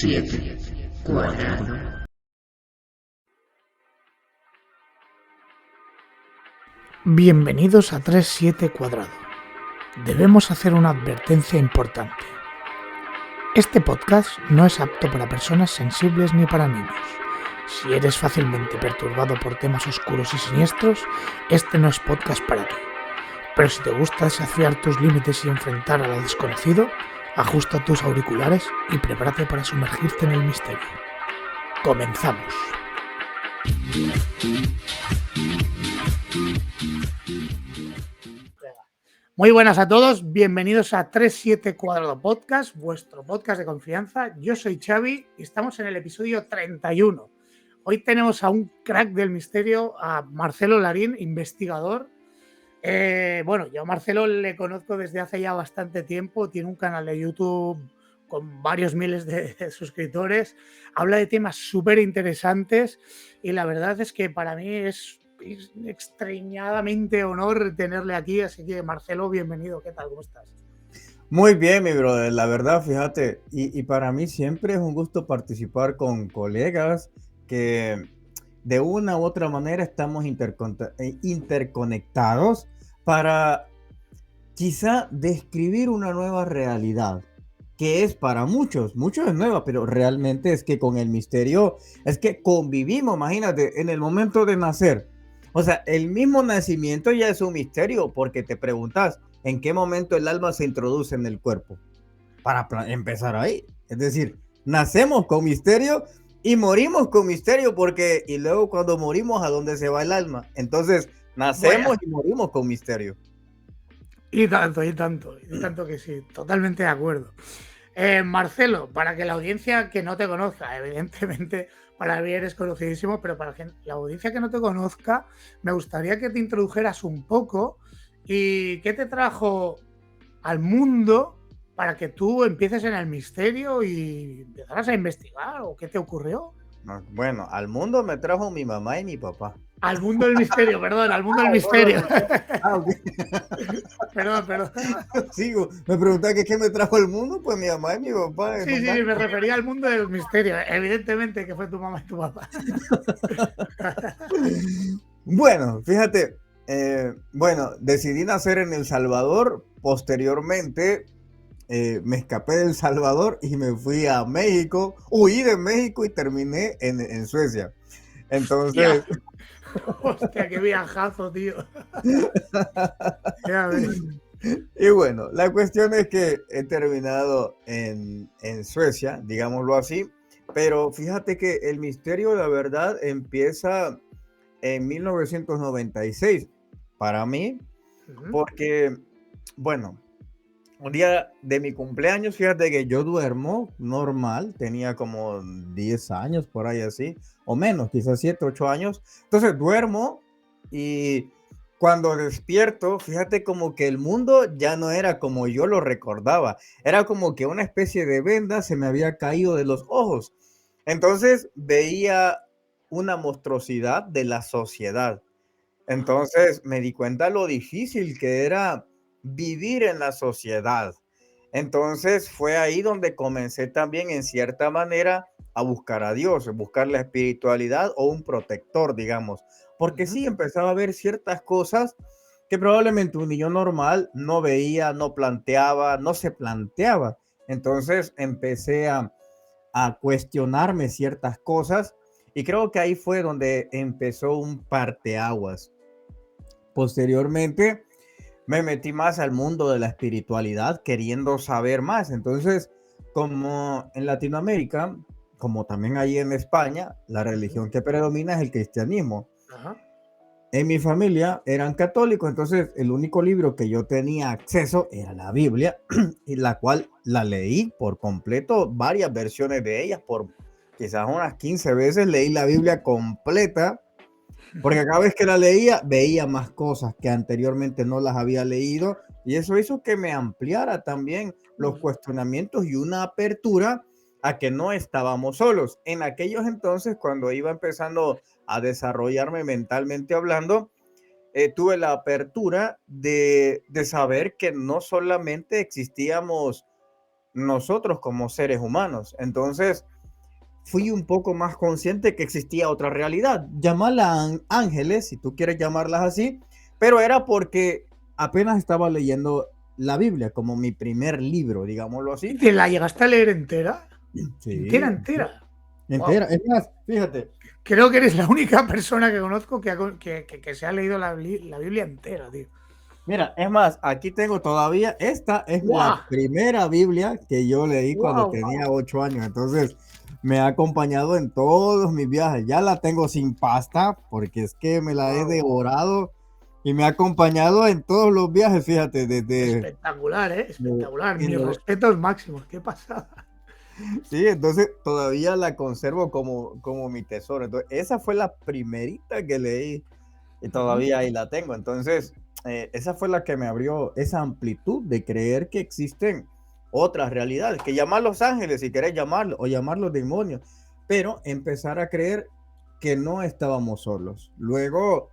7 cuadrado. Bienvenidos a 37 cuadrado. Debemos hacer una advertencia importante. Este podcast no es apto para personas sensibles ni para niños. Si eres fácilmente perturbado por temas oscuros y siniestros, este no es podcast para ti. Pero si te gusta desafiar tus límites y enfrentar a lo desconocido, ajusta tus auriculares y prepárate para sumergirte en el misterio. Comenzamos. Muy buenas a todos, bienvenidos a 37 Cuadrado Podcast, vuestro podcast de confianza. Yo soy Xavi y estamos en el episodio 31. Hoy tenemos a un crack del misterio, a Marcelo Larín, investigador. Yo a Marcelo le conozco desde hace ya bastante tiempo, tiene un canal de YouTube con varios miles de suscriptores, habla de temas súper interesantes y la verdad es que para mí es extremadamente honor tenerle aquí, así que Marcelo, bienvenido, ¿qué tal? ¿Cómo estás? Muy bien, mi brother, la verdad, fíjate, y para mí siempre es un gusto participar con colegas que de una u otra manera estamos interconectados para quizá describir una nueva realidad, que es para muchos es nueva, pero realmente es que con el misterio, es que convivimos, imagínate, en el momento de nacer. O sea, el mismo nacimiento ya es un misterio, porque te preguntas, ¿en qué momento el alma se introduce en el cuerpo? Para empezar ahí. Es decir, nacemos con misterio y morimos con misterio, porque, y luego cuando morimos, ¿a dónde se va el alma? Entonces, nacemos y morimos con misterio. Y tanto que sí, totalmente de acuerdo. Marcelo, para que la audiencia que no te conozca, evidentemente para mí eres conocidísimo, pero para la audiencia que no te conozca, me gustaría que te introdujeras un poco y qué te trajo al mundo para que tú empieces en el misterio y empezaras a investigar, o qué te ocurrió. Bueno, al mundo me trajo mi mamá y mi papá. Al mundo del misterio, perdón, al mundo del misterio. Okay. Perdón. Sigo, me preguntaba que qué me trajo al mundo, pues mi mamá y mi papá. Sí, me refería al mundo del misterio. Evidentemente que fue tu mamá y tu papá. Bueno, fíjate, decidí nacer en El Salvador. Posteriormente me escapé de El Salvador y me fui a México. Huí de México y terminé en Suecia. Entonces... Hostia, qué viajazo, tío. Ya ves. Y bueno, la cuestión es que he terminado en Suecia, digámoslo así, pero fíjate que el misterio, la verdad, empieza en 1996 para mí, porque, bueno, un día de mi cumpleaños, fíjate que yo duermo normal, tenía como 10 años por ahí así, o menos, quizás 7, 8 años. Entonces duermo y cuando despierto, fíjate como que el mundo ya no era como yo lo recordaba. Era como que una especie de venda se me había caído de los ojos. Entonces veía una monstruosidad de la sociedad. Entonces me di cuenta lo difícil que era vivir en la sociedad. Entonces fue ahí donde comencé también en cierta manera a buscar a Dios, a buscar la espiritualidad o un protector, digamos. Porque sí, empezaba a ver ciertas cosas que probablemente un niño normal no veía, no planteaba, no se planteaba. Entonces empecé a cuestionarme ciertas cosas y creo que ahí fue donde empezó un parteaguas. Posteriormente me metí más al mundo de la espiritualidad, queriendo saber más. Entonces, como en Latinoamérica, como también ahí en España, la religión que predomina es el cristianismo. Ajá. En mi familia eran católicos, entonces el único libro que yo tenía acceso era la Biblia, y la cual la leí por completo, varias versiones de ellas, por quizás unas 15 veces leí la Biblia completa, porque cada vez que la leía, veía más cosas que anteriormente no las había leído, y eso hizo que me ampliara también los cuestionamientos y una apertura a que no estábamos solos. En aquellos entonces, cuando iba empezando a desarrollarme mentalmente hablando, tuve la apertura de saber que no solamente existíamos nosotros como seres humanos. Entonces, fui un poco más consciente que existía otra realidad. Llamarla ángeles, si tú quieres llamarlas así, pero era porque apenas estaba leyendo la Biblia como mi primer libro, digámoslo ¿Y así. te la llegaste a leer entera? Sí, Entera, entera. entera. Wow. Es más, fíjate, Creo que eres la única persona que conozco que se ha leído la Biblia entera, tío. mira, es más, aquí tengo todavía, esta es ¡Guau! la primera Biblia que yo leí cuando ¡Guau! tenía 8 años, entonces me ha acompañado en todos mis viajes. Ya la tengo sin pasta porque es que me la he ¡Guau! devorado y me ha acompañado en todos los viajes, fíjate, desde... Espectacular, ¿eh? Espectacular. en Mis lo- respetos máximos. Qué pasada. sí, entonces todavía la conservo como mi tesoro. Entonces, esa fue la primerita que leí y Ujú. todavía ahí la tengo. Entonces, esa fue la que me abrió esa amplitud de creer que existen otras realidades, que llamar los ángeles si querés llamarlo, o llamar los demonios, pero empezar a creer que no estábamos solos. Luego,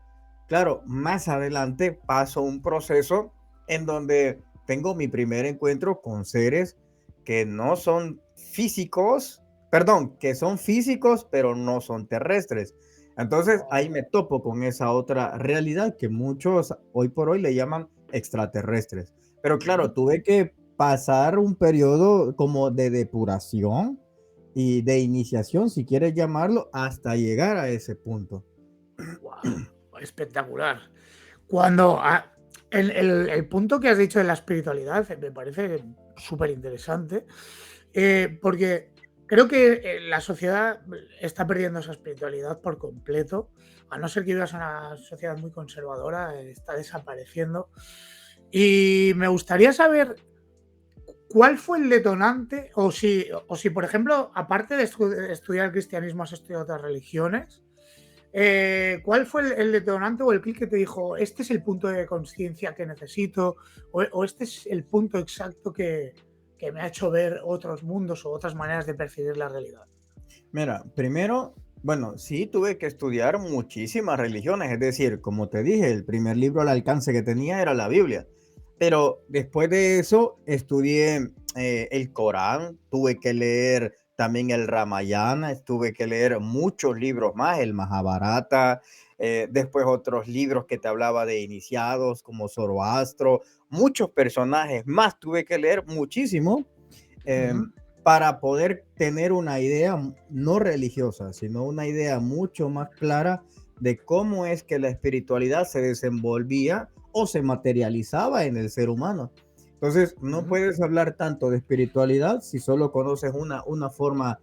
claro, más adelante paso un proceso en donde tengo mi primer encuentro con seres que no son físicos, perdón, que son físicos, pero no son terrestres. Entonces ahí me topo con esa otra realidad que muchos hoy por hoy le llaman extraterrestres. Pero claro, tuve que pasar un periodo como de depuración y de iniciación, si quieres llamarlo, hasta llegar a ese punto. ¡Guau! Espectacular. Cuando el punto que has dicho de la espiritualidad me parece súper interesante, porque creo que la sociedad está perdiendo esa espiritualidad por completo, a no ser que vivas en una sociedad muy conservadora, está desapareciendo. Y me gustaría saber cuál fue el detonante, o si por ejemplo, aparte de estudiar el cristianismo, has estudiado otras religiones. ¿Cuál fue el detonante o el clic que te dijo, este es el punto de conciencia que necesito, o este es el punto exacto que me ha hecho ver otros mundos o otras maneras de percibir la realidad? Mira, primero, bueno, sí tuve que estudiar muchísimas religiones, es decir, como te dije, el primer libro al alcance que tenía era la Biblia, pero después de eso estudié el Corán, tuve que leer también el Ramayana, tuve que leer muchos libros más, el Mahabharata, después otros libros que te hablaba de iniciados como Zoroastro, muchos personajes más tuve que leer muchísimo. Ujú. Para poder tener una idea no religiosa, sino una idea mucho más clara de cómo es que la espiritualidad se desenvolvía o se materializaba en el ser humano. Entonces, no Ujú. puedes hablar tanto de espiritualidad si solo conoces una forma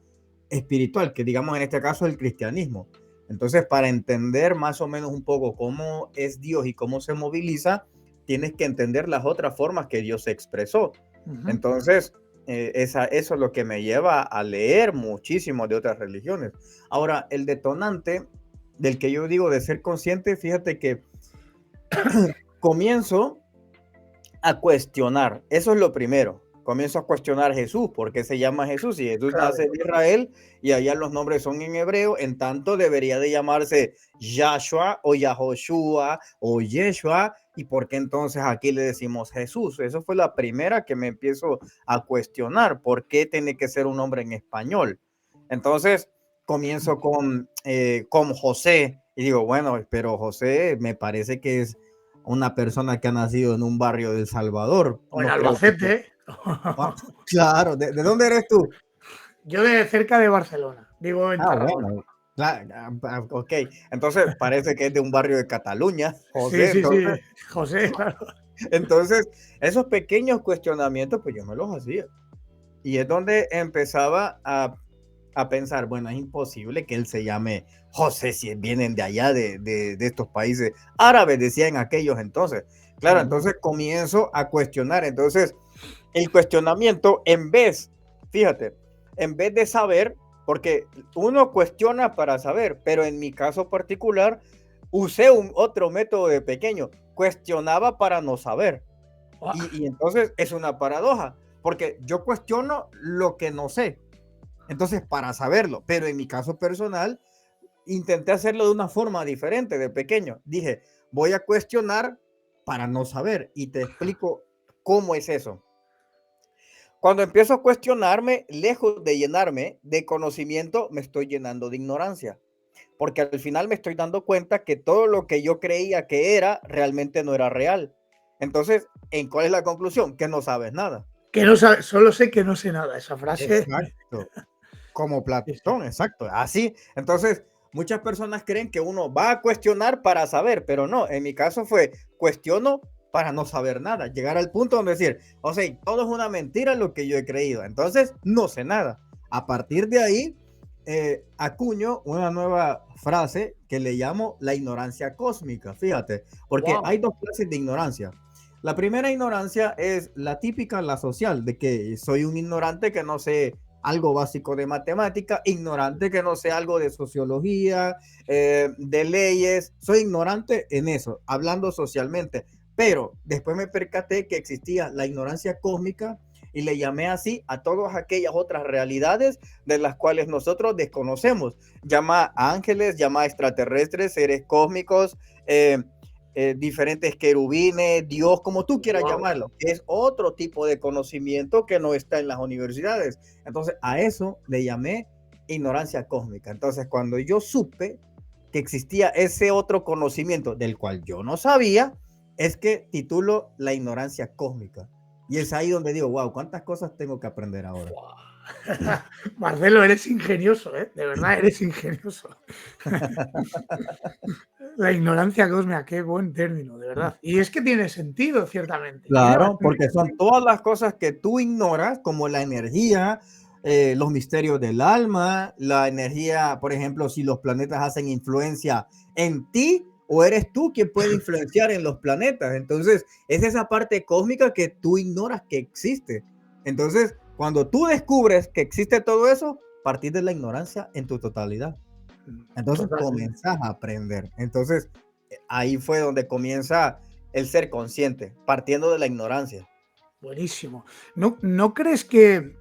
espiritual, que digamos en este caso el cristianismo. Entonces, para entender más o menos un poco cómo es Dios y cómo se moviliza, tienes que entender las otras formas que Dios se expresó. Ujú. Entonces, eso es lo que me lleva a leer muchísimo de otras religiones. Ahora, el detonante del que yo digo de ser consciente, fíjate que comienzo a cuestionar, eso es lo primero. Comienzo a cuestionar Jesús, ¿por qué se llama Jesús? Si Jesús Claro. nace en Israel y allá los nombres son en hebreo, en tanto debería de llamarse Yahshua o Yahoshua o Yeshua, ¿y por qué entonces aquí le decimos Jesús? Eso fue la primera que me empiezo a cuestionar, ¿por qué tiene que ser un nombre en español? Entonces comienzo con José y digo, bueno, pero José me parece que es una persona que ha nacido en un barrio de El Salvador. O en No creo que... Albacete. Ah, claro, ¿de dónde eres tú? Yo de cerca de Barcelona, vivo en Ah, Tarragona. bueno. Ok, entonces parece que es de un barrio de Cataluña, Sí, José. sí, sí, Entonces, José, claro. entonces, esos pequeños cuestionamientos, pues yo me los hacía. Y es donde empezaba a pensar, bueno, es imposible que él se llame José si vienen de allá, de estos países árabes, decían aquellos entonces. Claro, Ujú. entonces comienzo a cuestionar. Entonces, el cuestionamiento, fíjate, en vez de saber, porque uno cuestiona para saber, pero en mi caso particular, usé otro método de pequeño, cuestionaba para no saber. Y entonces es una paradoja, porque yo cuestiono lo que no sé, entonces para saberlo, pero en mi caso personal, intenté hacerlo de una forma diferente de pequeño. Dije, voy a cuestionar para no saber y te explico cómo es eso. Cuando empiezo a cuestionarme, lejos de llenarme de conocimiento, me estoy llenando de ignorancia, porque al final me estoy dando cuenta que todo lo que yo creía que era realmente no era real. Entonces, ¿en cuál es la conclusión? Que no sabes nada. Que no sabe, solo sé que no sé nada. Esa frase. Exacto. Como Sí, sí. Platón, exacto. Así. Entonces, muchas personas creen que uno va a cuestionar para saber, pero no. En mi caso fue cuestiono para no saber nada. Llegar al punto donde decir, o sea, todo es una mentira lo que yo he creído. Entonces, no sé nada. A partir de ahí, acuño una nueva frase que le llamo la ignorancia cósmica. Fíjate, porque Wow. hay dos clases de ignorancia. La primera ignorancia es la típica, la social, de que soy un ignorante que no sé algo básico de matemática, ignorante que no sé algo de sociología, de leyes, soy ignorante en eso, hablando socialmente. Pero después me percaté que existía la ignorancia cósmica y le llamé así a todas aquellas otras realidades de las cuales nosotros desconocemos. Llama a ángeles, llama a extraterrestres, seres cósmicos, diferentes querubines, Dios, como tú quieras llamarlo. Es otro tipo de conocimiento que no está en las universidades. Entonces, a eso le llamé ignorancia cósmica. Entonces, cuando yo supe que existía ese otro conocimiento del cual yo no sabía, es que titulo la ignorancia cósmica. Y es ahí donde digo, wow, ¿cuántas cosas tengo que aprender ahora? Marcelo, eres ingenioso, ¿eh? De verdad, eres ingenioso. La ignorancia cósmica, qué buen término, de verdad. Y es que tiene sentido, ciertamente. Claro, porque son todas las cosas que tú ignoras, como la energía, los misterios del alma, la energía, por ejemplo, si los planetas hacen influencia en ti o eres tú quien puede influenciar en los planetas. Entonces, es esa parte cósmica que tú ignoras que existe. Entonces, cuando tú descubres que existe todo eso, partir de la ignorancia en tu totalidad. Entonces, comenzás a aprender. Entonces, ahí fue donde comienza el ser consciente, partiendo de la ignorancia. Buenísimo. ¿No crees que,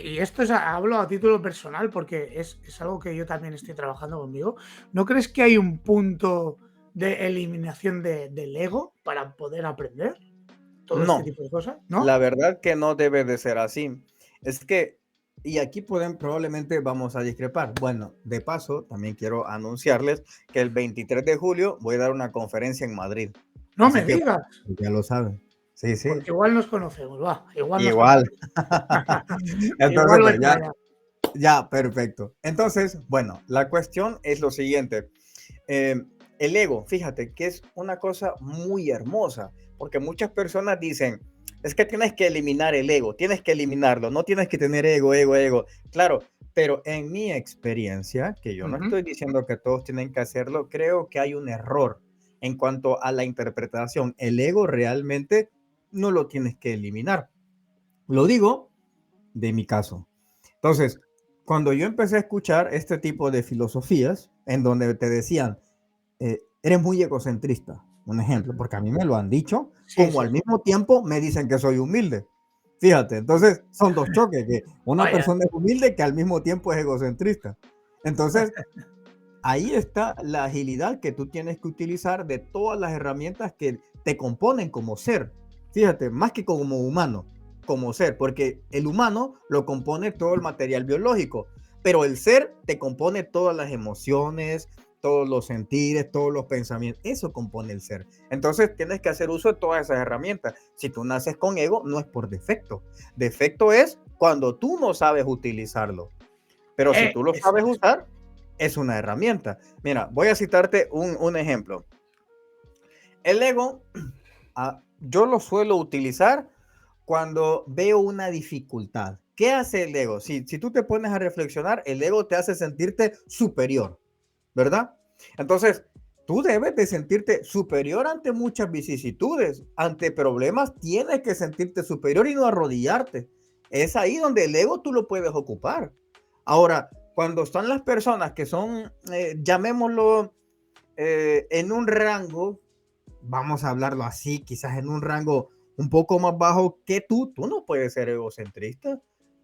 y esto hablo a título personal porque es algo que yo también estoy trabajando conmigo, ¿no crees que hay un punto de eliminación del ego para poder aprender todo este No, tipo de cosas? ¿No? la verdad que no debe de ser así. Es que, y aquí probablemente vamos a discrepar. Bueno, de paso, también quiero anunciarles que el 23 de julio voy a dar una conferencia en Madrid. No Así me que digas, ya lo saben. Sí, sí. porque igual nos conocemos, va, igual nos Igual. conocemos. Entonces, Igual voy pues para ya, allá. ya, perfecto. Entonces, bueno, la cuestión es lo siguiente. El ego, fíjate que es una cosa muy hermosa, porque muchas personas dicen, es que tienes que eliminar el ego, tienes que eliminarlo, no tienes que tener ego, ego, ego. Claro, pero en mi experiencia, que yo no estoy diciendo que todos tienen que hacerlo, creo que hay un error en cuanto a la interpretación. El ego realmente no lo tienes que eliminar. Lo digo de mi caso. Entonces, cuando yo empecé a escuchar este tipo de filosofías, en donde te decían, eres muy egocentrista, un ejemplo, porque a mí me lo han dicho, Sí, como sí. al mismo tiempo me dicen que soy humilde. Fíjate, entonces son dos choques, que una Vaya. persona es humilde que al mismo tiempo es egocentrista. Entonces, ahí está la agilidad que tú tienes que utilizar de todas las herramientas que te componen como ser. Fíjate, más que como humano, como ser, porque el humano lo compone todo el material biológico, pero el ser te compone todas las emociones, todos los sentidos, todos los pensamientos. Eso compone el ser. Entonces tienes que hacer uso de todas esas herramientas. Si tú naces con ego, no es por defecto. Defecto es cuando tú no sabes utilizarlo. Pero si tú lo sabes usar, es una herramienta. Mira, voy a citarte un ejemplo. El ego, yo lo suelo utilizar cuando veo una dificultad. ¿Qué hace el ego? Si tú te pones a reflexionar, el ego te hace sentirte superior, ¿verdad? Entonces, tú debes de sentirte superior ante muchas vicisitudes, ante problemas, tienes que sentirte superior y no arrodillarte. Es ahí donde el ego tú lo puedes ocupar. Ahora, cuando están las personas que son, llamémoslo, en un rango, vamos a hablarlo así, quizás en un rango un poco más bajo que tú no puedes ser egocentrista.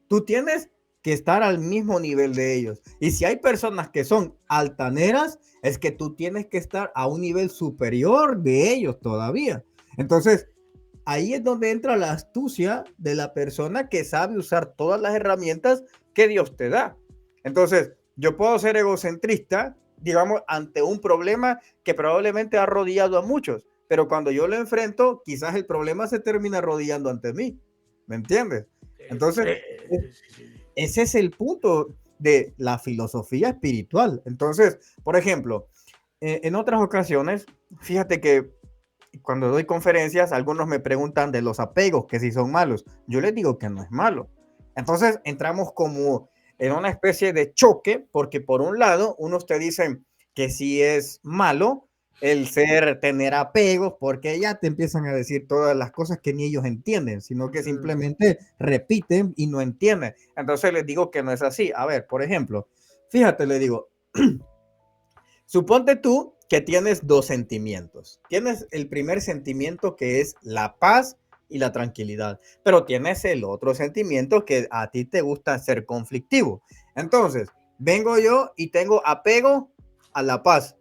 Tú tienes que estar al mismo nivel de ellos. Y si hay personas que son altaneras, es que tú tienes que estar a un nivel superior de ellos todavía. Entonces, ahí es donde entra la astucia de la persona que sabe usar todas las herramientas que Dios te da. Entonces, yo puedo ser egocentrista, digamos, ante un problema que probablemente ha arrodillado a muchos, pero cuando yo lo enfrento, quizás el problema se termina arrodillando ante mí. ¿Me entiendes? Entonces, ese es el punto de la filosofía espiritual. Entonces, por ejemplo, en otras ocasiones, fíjate que cuando doy conferencias, algunos me preguntan de los apegos, que si son malos. Yo les digo que no es malo. Entonces entramos como en una especie de choque, porque por un lado, unos te dicen que sí es malo el tener apegos, porque ya te empiezan a decir todas las cosas que ni ellos entienden, sino que simplemente repiten y no entienden. Entonces les digo que no es así. A ver, por ejemplo, fíjate, le digo, suponte tú que tienes dos sentimientos. Tienes el primer sentimiento que es la paz y la tranquilidad, pero tienes el otro sentimiento que a ti te gusta ser conflictivo. Entonces, vengo yo y tengo apego a la paz.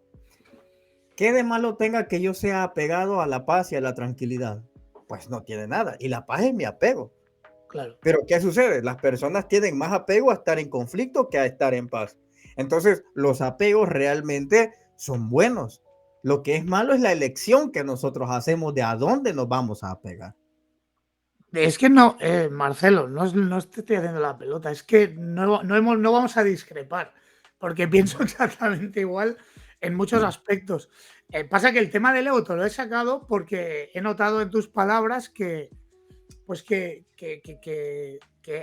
¿Qué de malo tenga que yo sea apegado a la paz y a la tranquilidad? Pues no tiene nada. Y la paz es mi apego. Claro. Pero ¿qué sucede? Las personas tienen más apego a estar en conflicto que a estar en paz. Entonces, los apegos realmente son buenos. Lo que es malo es la elección que nosotros hacemos de a dónde nos vamos a apegar. Es que no, Marcelo, no te estoy haciendo la pelota, es que no vamos a discrepar, porque pienso exactamente igual en muchos aspectos. Pasa que el tema del ego te lo he sacado porque he notado en tus palabras que, pues que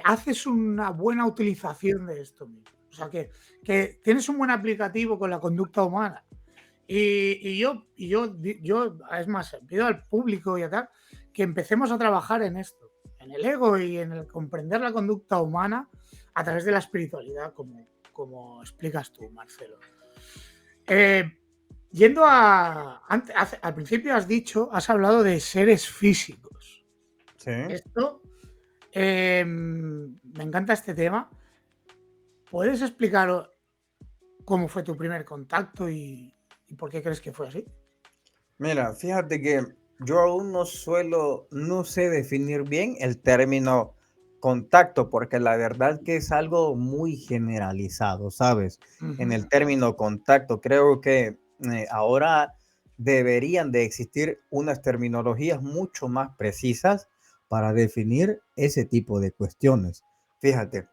haces una buena utilización de esto mismo. O sea, que tienes un buen aplicativo con la conducta humana. Y yo, es más, pido al público y a tal, que empecemos a trabajar en esto, en el ego y en el comprender la conducta humana a través de la espiritualidad, como explicas tú, Marcelo. Yendo al principio has hablado de seres físicos. Sí. Esto, me encanta este tema. ¿Puedes explicar cómo fue tu primer contacto y por qué crees que fue así? Mira, fíjate que yo aún no sé definir bien el término contacto, porque la verdad que es algo muy generalizado, ¿sabes? En el término contacto, creo que ahora deberían de existir unas terminologías mucho más precisas para definir ese tipo de cuestiones. Fíjate,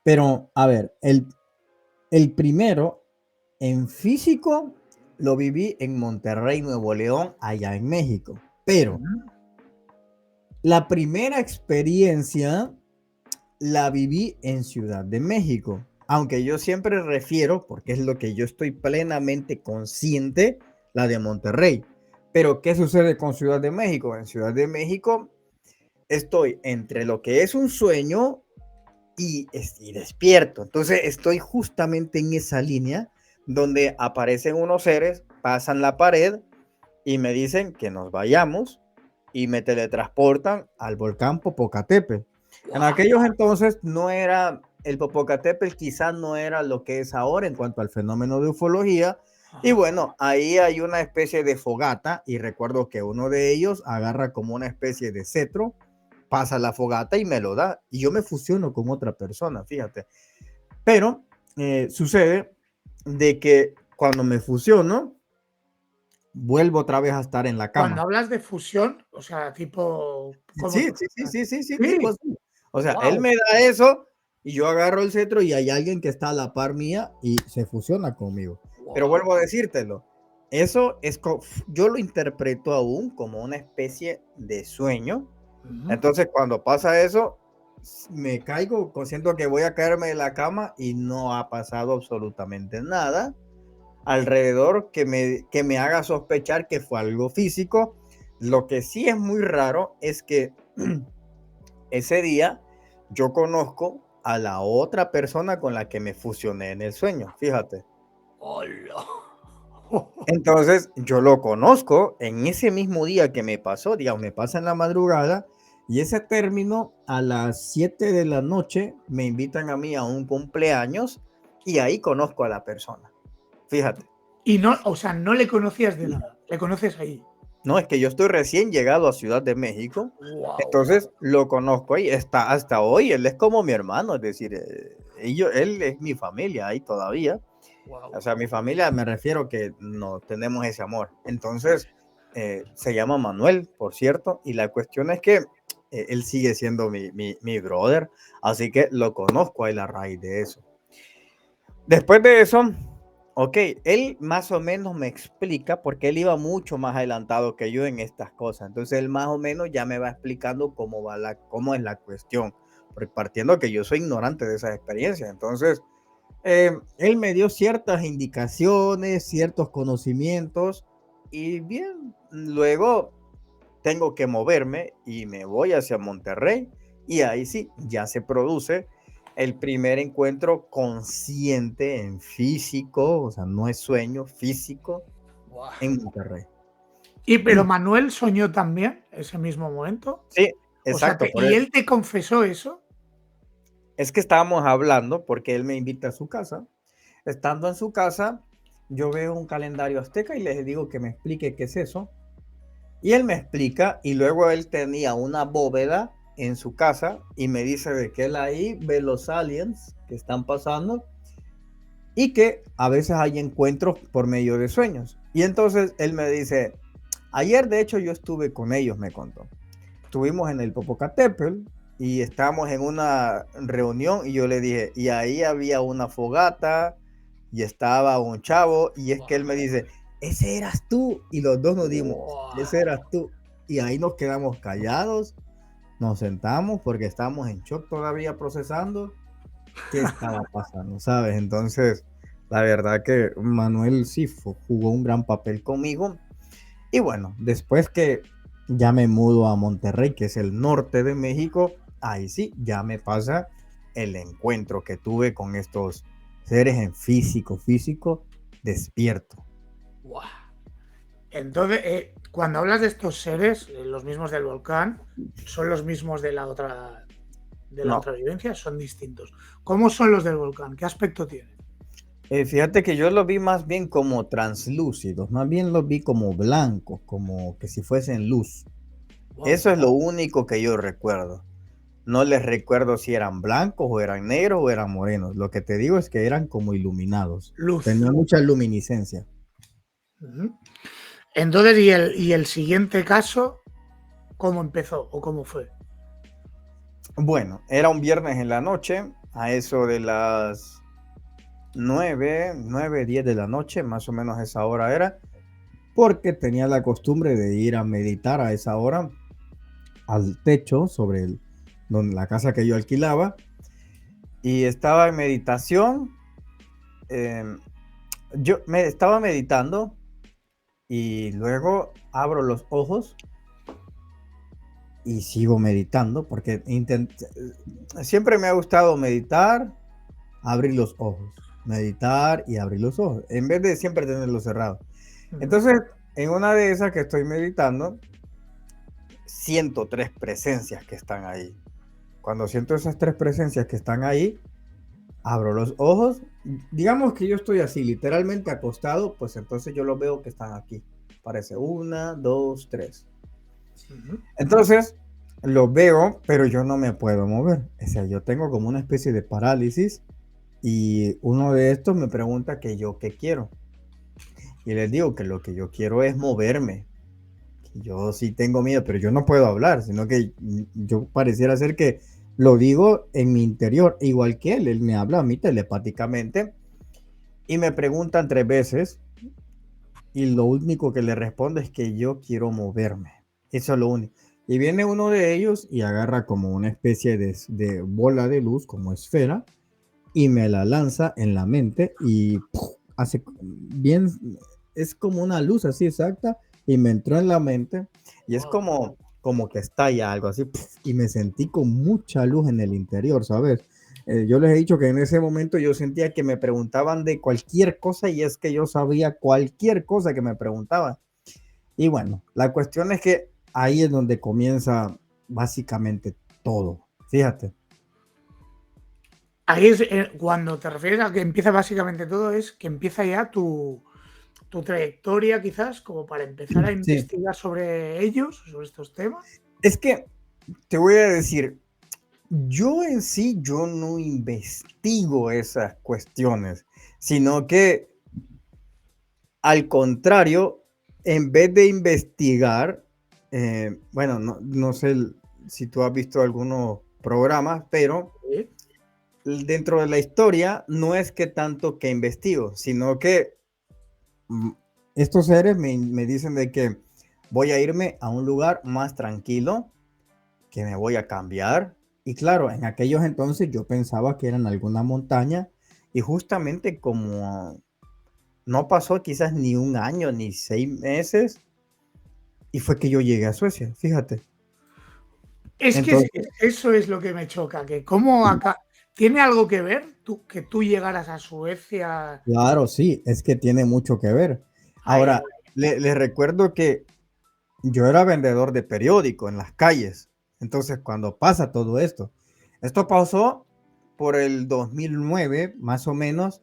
pero a ver, el primero en físico lo viví en Monterrey, Nuevo León, allá en México. Pero la primera experiencia la viví en Ciudad de México. Aunque yo siempre refiero, porque es lo que yo estoy plenamente consciente, la de Monterrey. Pero ¿qué sucede con Ciudad de México? En Ciudad de México estoy entre lo que es un sueño y despierto. Entonces estoy justamente en esa línea donde aparecen unos seres, pasan la pared y me dicen que nos vayamos y me teletransportan al volcán Popocatépetl. En aquellos entonces no era, el Popocatépetl quizás no era lo que es ahora en cuanto al fenómeno de ufología. Y bueno, ahí hay una especie de fogata y recuerdo que uno de ellos agarra como una especie de cetro, pasa la fogata y me lo da. Y yo me fusiono con otra persona, fíjate. Pero sucede de que cuando me fusiono, vuelvo otra vez a estar en la cama. Cuando hablas de fusión, o sea, tipo... Sí, tipo así. O sea, él me da eso y yo agarro el cetro y hay alguien que está a la par mía y se fusiona conmigo. Pero vuelvo a decírtelo, eso es, yo lo interpreto aún como una especie de sueño. Entonces, cuando pasa eso, me caigo, siento que voy a caerme de la cama y no ha pasado absolutamente nada alrededor que me haga sospechar que fue algo físico. Lo que sí es muy raro es que ese día yo conozco a la otra persona con la que me fusioné en el sueño, fíjate. ¡Hola! Entonces yo lo conozco en ese mismo día que me pasó, digamos, me pasa en la madrugada y ese término a las 7 de la noche me invitan a mí a un cumpleaños y ahí conozco a la persona, fíjate. Y no, o sea, no le conocías de nada, le conoces ahí. No, es que yo estoy recién llegado a Ciudad de México, Wow. entonces lo conozco ahí, está hasta hoy, él es como mi hermano, es decir, él es mi familia ahí todavía. O sea, mi familia me refiero que no tenemos ese amor. Entonces, se llama Manuel, por cierto, y la cuestión es que él sigue siendo mi brother, así que lo conozco a él a raíz de eso. Después de eso, ok, él más o menos me explica, porque él iba mucho más adelantado que yo en estas cosas. Entonces, él más o menos ya me va explicando cómo es la cuestión, porque partiendo que yo soy ignorante de esas experiencias. Entonces, él me dio ciertas indicaciones, ciertos conocimientos, y bien, luego tengo que moverme y me voy hacia Monterrey, y ahí sí, ya se produce el primer encuentro consciente en físico, o sea, no es sueño, físico, Wow. en Monterrey. Pero Manuel soñó también ese mismo momento. Sí, O sea, exacto. ¿y él te confesó eso? Es que estábamos hablando porque él me invita a su casa. Estando en su casa, yo veo un calendario azteca y les digo que me explique qué es eso. Y él me explica, y luego él tenía una bóveda en su casa y me dice de que él ahí ve los aliens que están pasando y que a veces hay encuentros por medio de sueños. Y entonces él me dice, ayer de hecho yo estuve con ellos, me contó. Estuvimos en el Popocatépetl y estábamos en una reunión y yo le dije, y ahí había una fogata y estaba un chavo, y es que él me dice, ese eras tú, y los dos nos dimos, ese eras tú, y ahí nos quedamos callados, nos sentamos porque estábamos en shock todavía procesando qué estaba pasando, ¿sabes? Entonces, la verdad que Manuel sí jugó un gran papel conmigo. Y bueno, después que ya me mudo a Monterrey, que es el norte de México, ahí sí, ya me pasa el encuentro que tuve con estos seres en físico despierto. Wow. Entonces, cuando hablas de estos seres, los mismos del volcán, ¿son los mismos de la otra No. vivencia? ¿Son distintos? ¿Cómo son los del volcán? ¿Qué aspecto tienen? Fíjate que yo los vi más bien como translúcidos, más bien los vi como blancos, como que si fuesen luz. Wow. Eso es lo único que yo recuerdo. No les recuerdo si eran blancos o eran negros o eran morenos. Lo que te digo es que eran como iluminados. Luz. Tenían mucha luminiscencia. Uh-huh. Entonces, ¿y el siguiente caso, cómo empezó o cómo fue? Bueno, era un viernes en la noche, a eso de las 9, 10 de la noche, más o menos esa hora era, porque tenía la costumbre de ir a meditar a esa hora al techo sobre donde la casa que yo alquilaba, y estaba en meditación. Yo me estaba meditando y luego abro los ojos y sigo meditando porque siempre me ha gustado meditar, abrir los ojos, meditar y abrir los ojos, en vez de siempre tenerlos cerrados. Entonces, en una de esas que estoy meditando, siento 3 presencias que están ahí. Cuando siento esas 3 presencias que están ahí, abro los ojos. Digamos que yo estoy así, literalmente acostado, pues entonces yo los veo que están aquí. Parece 1, 2, 3. Entonces, los veo, pero yo no me puedo mover. O sea, yo tengo como una especie de parálisis y uno de estos me pregunta que yo qué quiero. Y les digo que lo que yo quiero es moverme. Yo sí tengo miedo, pero yo no puedo hablar, sino que yo pareciera ser que lo digo en mi interior, igual que él me habla a mí telepáticamente y me preguntan 3 veces y lo único que le respondo es que yo quiero moverme. Eso es lo único. Y viene uno de ellos y agarra como una especie de bola de luz, como esfera, y me la lanza en la mente y hace bien, es como una luz así exacta y me entró en la mente y es como que estalla algo así y me sentí con mucha luz en el interior, ¿sabes? Yo les he dicho que en ese momento yo sentía que me preguntaban de cualquier cosa y es que yo sabía cualquier cosa que me preguntaban. Y bueno, la cuestión es que ahí es donde comienza básicamente todo. Fíjate. Ahí es cuando te refieres a que empieza básicamente todo, es que empieza ya tu tu trayectoria quizás como para empezar a Sí, investigar sobre ellos, sobre estos temas? es que te voy a decir, yo en sí, yo no investigo esas cuestiones, sino que al contrario, en vez de investigar, bueno, no sé si tú has visto algunos programas, pero Sí. dentro de la historia no es que tanto que investigo, sino que mm, estos seres me dicen de que voy a irme a un lugar más tranquilo, que me voy a cambiar. Y claro, en aquellos entonces yo pensaba que era en alguna montaña y justamente como no pasó quizás ni un año ni 6 meses y fue que yo llegué a Suecia, fíjate. Es que Entonces, eso es lo que me choca, que cómo acá ¿tiene algo que ver que tú llegaras a Suecia? claro, sí, es que tiene mucho que ver. Ahí, Ahora, les recuerdo que yo era vendedor de periódico en las calles. Entonces, cuando pasa todo esto, esto pasó por el 2009, más o menos,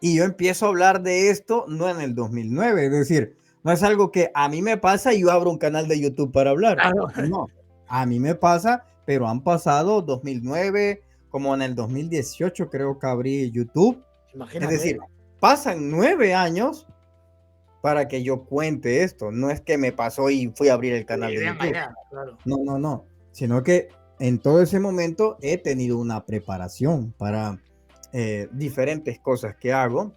y yo empiezo a hablar de esto no en el 2009, es decir, no es algo que a mí me pasa y yo abro un canal de YouTube para hablar. claro, No, a mí me pasa, pero han pasado 2009, como en el 2018 creo que abrí YouTube. Es imagínate. decir, pasan 9 años para que yo cuente esto. No es que me pasó y fui a abrir el canal de Venga YouTube. ya, claro. No, sino que en todo ese momento he tenido una preparación para diferentes cosas que hago.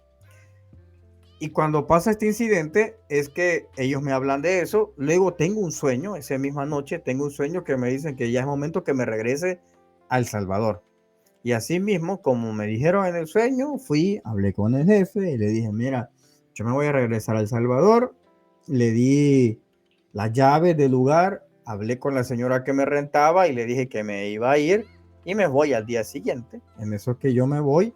Y cuando pasa este incidente es que ellos me hablan de eso. Luego tengo un sueño, esa misma noche tengo un sueño que me dicen que ya es momento que me regrese a El Salvador. Y así mismo, como me dijeron en el sueño, fui, hablé con el jefe y le dije, mira, yo me voy a regresar a El Salvador. Le di las llaves del lugar, hablé con la señora que me rentaba y le dije que me iba a ir y me voy al día siguiente. En eso que yo me voy,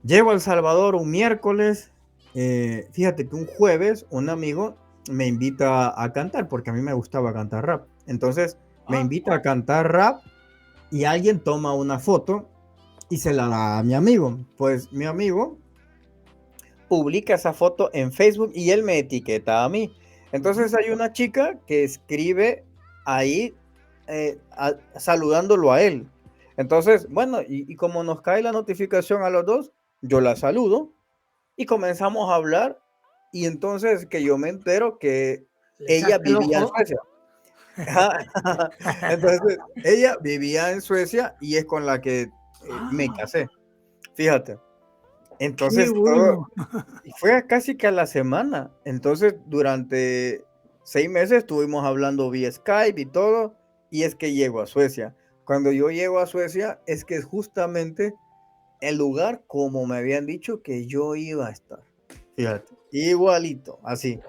llego a El Salvador un miércoles. Fíjate que un jueves un amigo me invita a cantar porque a mí me gustaba cantar rap. Entonces me Ah, invita a cantar rap y alguien toma una foto y se la da a mi amigo. Pues mi amigo publica esa foto en Facebook y él me etiqueta a mí. Entonces hay una chica que escribe ahí saludándolo a él. Entonces, bueno, y como nos cae la notificación a los dos, yo la saludo y comenzamos a hablar. Y entonces que yo me entero que le ella echaste el vivía en ojo. Suecia. Entonces, ella vivía en Suecia y es con la que me Ah, casé. Fíjate. qué Entonces, todo, bueno. y fue casi que a la semana. Entonces, durante 6 meses estuvimos hablando vía Skype y todo, y es que llego a Suecia. Cuando yo llego a Suecia, es que es justamente el lugar como me habían dicho que yo iba a estar. Fíjate, igualito, así.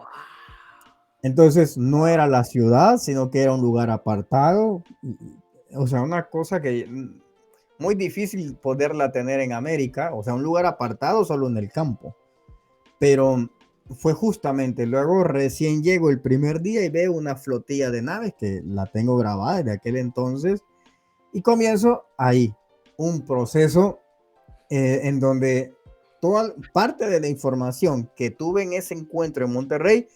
Entonces, no era la ciudad, sino que era un lugar apartado. O sea, una cosa que muy difícil poderla tener en América, o sea, un lugar apartado solo en el campo. Pero fue justamente, luego recién llego el primer día y veo una flotilla de naves que la tengo grabada desde aquel entonces y comienzo ahí un proceso en donde toda parte de la información que tuve en ese encuentro en Monterrey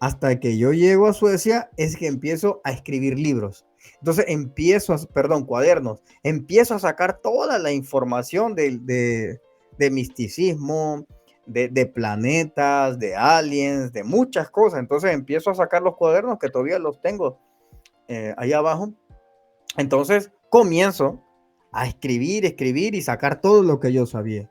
hasta que yo llego a Suecia es que empiezo a escribir libros. Entonces perdón, cuadernos, empiezo a sacar toda la información de misticismo, de planetas, de aliens, de muchas cosas. Entonces empiezo a sacar los cuadernos que todavía los tengo ahí abajo. Entonces comienzo a escribir y sacar todo lo que yo sabía.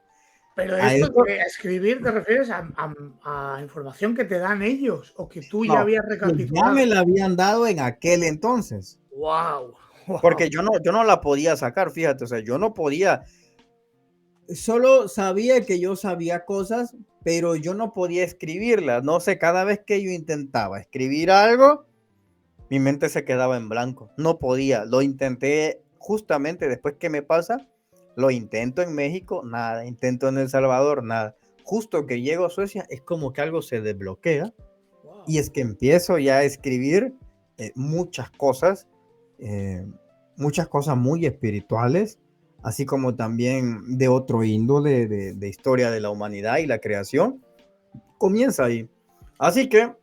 Pero A esto eso, de escribir, ¿te refieres a información que te dan ellos o que tú ya no, habías que ya me recapitulado? la habían dado en aquel entonces. Wow, Porque wow. yo no la podía sacar, fíjate, o sea, yo no podía, solo sabía que yo sabía cosas, pero yo no podía escribirlas. No sé, cada vez que yo intentaba escribir algo, mi mente se quedaba en blanco. No podía, lo intenté justamente después que me pasa, lo intento en México, nada, intento en El Salvador, nada. Justo que llego a Suecia, es como que algo se desbloquea y es que empiezo ya a escribir eh, muchas cosas muy espirituales, así como también de otro índole de historia de la humanidad y la creación. comienza ahí. Así que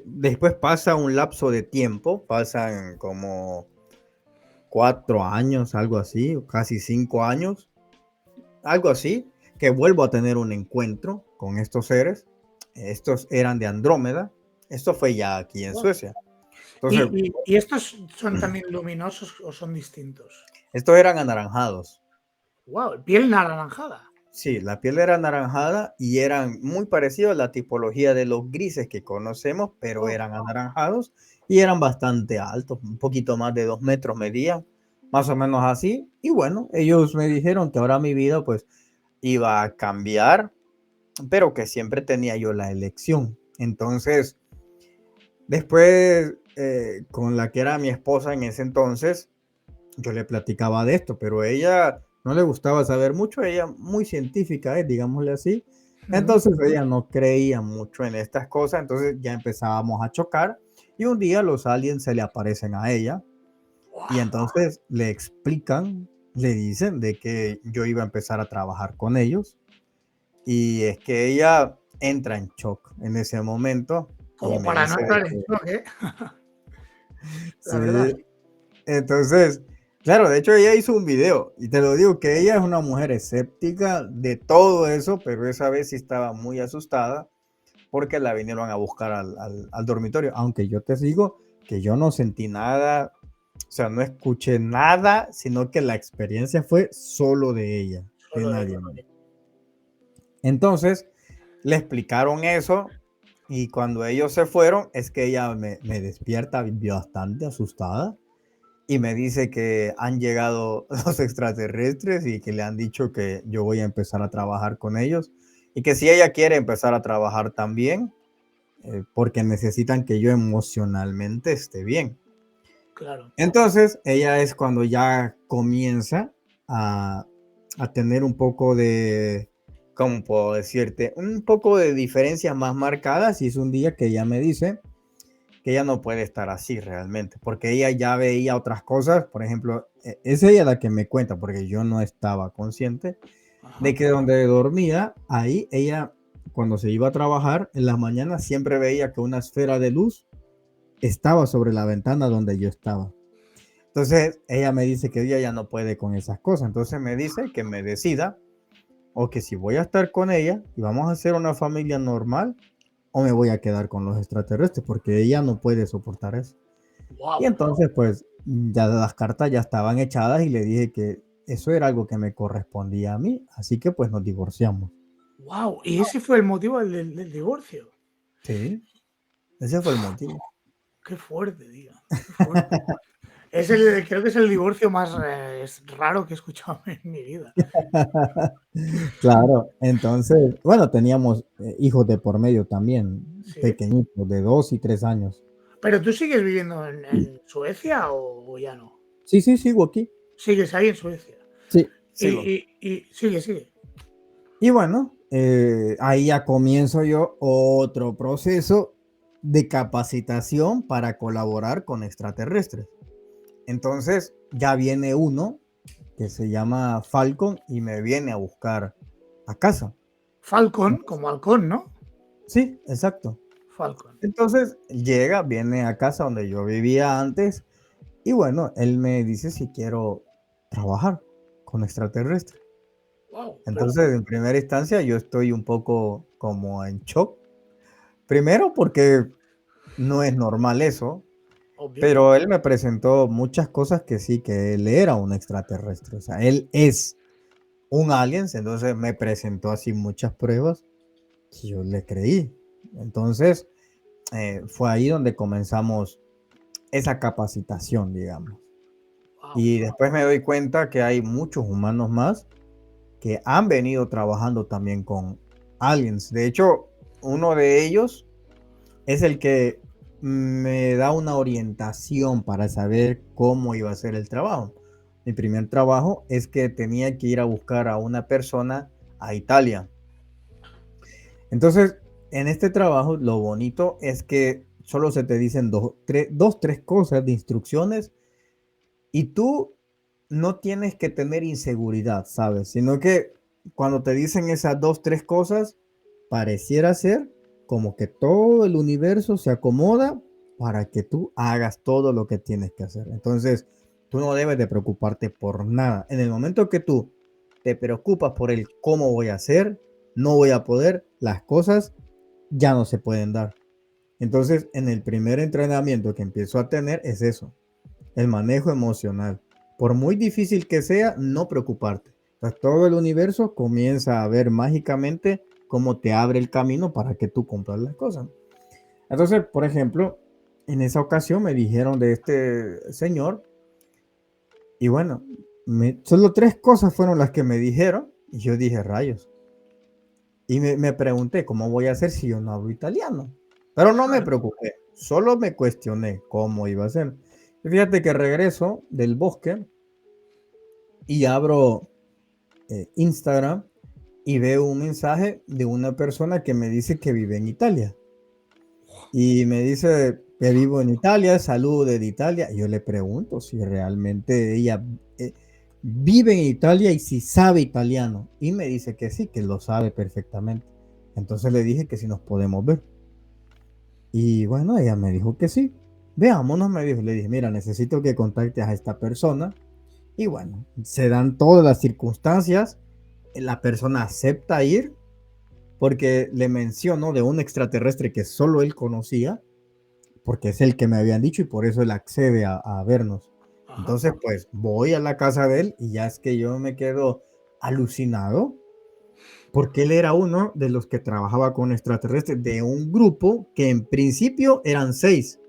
después pasa un lapso de tiempo, pasan como 4 años, algo así, casi 5 años, algo así, que vuelvo a tener un encuentro con estos seres. Estos eran de Andrómeda. Esto fue ya aquí en Wow. Suecia. Entonces, ¿Y estos son también luminosos o son distintos? estos eran anaranjados. Wow, piel naranjada. Sí, la piel era anaranjada y eran muy parecidos a la tipología de los grises que conocemos, pero Oh, eran anaranjados y eran bastante altos, un poquito más de 2 metros medían, más o menos así. Y bueno, ellos me dijeron que ahora mi vida pues iba a cambiar, pero que siempre tenía yo la elección. Entonces, después, con la que era mi esposa en ese entonces, yo le platicaba de esto, pero ella no le gustaba saber mucho, ella muy científica, digámosle así. Entonces ella no creía mucho en estas cosas, entonces ya empezábamos a chocar y un día los aliens se le aparecen a ella y entonces le explican, le dicen de que yo iba a empezar a trabajar con ellos y es que ella entra en shock en ese momento y como me para no dice de entrar en que shock, ¿eh? La verdad. sí. Entonces, claro, de hecho ella hizo un video y te lo digo que ella es una mujer escéptica de todo eso, pero esa vez sí estaba muy asustada porque la vinieron a buscar al dormitorio, aunque yo te digo que yo no sentí nada, o sea, no escuché nada, sino que la experiencia fue solo de ella, de Solo de nadie ella. más. Entonces, le explicaron eso y cuando ellos se fueron, es que ella me despierta bastante asustada y me dice que han llegado los extraterrestres y que le han dicho que yo voy a empezar a trabajar con ellos y que si ella quiere empezar a trabajar también, porque necesitan que yo emocionalmente esté bien. Claro. Entonces, ella es cuando ya comienza a, a tener un poco de, ¿cómo puedo decirte? Un poco de diferencias más marcadas y es un día que ella me dice que ella no puede estar así realmente, porque ella ya veía otras cosas, por ejemplo, es ella la que me cuenta, porque yo no estaba consciente Ajá. de que donde dormía, ahí ella, cuando se iba a trabajar, en las mañanas siempre veía que una esfera de luz estaba sobre la ventana donde yo estaba. Entonces, ella me dice que ella ya no puede con esas cosas, entonces me dice que me decida, o que si voy a estar con ella y vamos a hacer una familia normal, o me voy a quedar con los extraterrestres, porque ella no puede soportar eso. Y Wow. entonces, pues, ya las cartas ya estaban echadas y le dije que eso era algo que me correspondía a mí, así que pues nos divorciamos. Wow. Y ese fue el motivo del divorcio. Sí, ese fue el motivo. Qué fuerte, tío. Qué fuerte. Creo que es el divorcio más raro que he escuchado en mi vida. Claro, entonces, bueno, teníamos hijos de por medio también, Sí. pequeñitos, de 2 y 3 años. ¿Pero tú sigues viviendo en Suecia o ya no? Sí, sí, sigo aquí. Sigues ahí en Suecia. Sí, Y, sigo. y sigue. Y bueno, ahí ya comienzo yo otro proceso de capacitación para colaborar con extraterrestres. Entonces ya viene uno que se llama Falcon y me viene a buscar a casa. Falcon, como halcón, ¿no? Sí, exacto. Falcon. Entonces llega, viene a casa donde yo vivía antes y bueno, él me dice si quiero trabajar con extraterrestres. Wow. Entonces, en primera instancia, yo estoy un poco como en shock. Primero porque no es normal eso, Obvio. pero él me presentó muchas cosas que sí, que él era un extraterrestre. O sea, él es un alien, entonces me presentó así muchas pruebas y yo le creí. Entonces, fue ahí donde comenzamos esa capacitación, digamos. Wow. Y después me doy cuenta que hay muchos humanos más que han venido trabajando también con aliens. De hecho, uno de ellos es el que me da una orientación para saber cómo iba a ser el trabajo. Mi primer trabajo es que tenía que ir a buscar a una persona a Italia. Entonces, en este trabajo, lo bonito es que solo se te dicen tres cosas de instrucciones y tú no tienes que tener inseguridad, ¿sabes? Sino que cuando te dicen esas 2, 3 cosas, pareciera ser como que todo el universo se acomoda para que tú hagas todo lo que tienes que hacer. Entonces, tú no debes de preocuparte por nada. En el momento que tú te preocupas por el cómo voy a hacer, no voy a poder, las cosas ya no se pueden dar. Entonces, en el primer entrenamiento que empiezo a tener es eso, el manejo emocional. Por muy difícil que sea, no preocuparte. Entonces, todo el universo comienza a ver mágicamente cómo te abre el camino para que tú cumplas las cosas. Entonces, por ejemplo, en esa ocasión me dijeron de este señor, y bueno, solo 3 cosas fueron las que me dijeron, y yo dije, rayos. Y me pregunté, ¿cómo voy a hacer si yo no hablo italiano? Pero no me preocupé, solo me cuestioné cómo iba a ser. Y fíjate que regreso del bosque y abro Instagram y veo un mensaje de una persona que me dice que vive en Italia. Y me dice que vivo en Italia, saludo de Italia. Y yo le pregunto si realmente ella vive en Italia y si sabe italiano. Y me dice que sí, que lo sabe perfectamente. Entonces le dije que si nos podemos ver. Y bueno, ella me dijo que sí. Veámonos, me dijo. Le dije, mira, necesito que contactes a esta persona. Y bueno, se dan todas las circunstancias. La persona acepta ir porque le menciono de un extraterrestre que solo él conocía, porque es el que me habían dicho y por eso él accede a vernos. Entonces, pues voy a la casa de él y ya es que yo me quedo alucinado porque él era uno de los que trabajaba con extraterrestres de un grupo que en principio eran 6,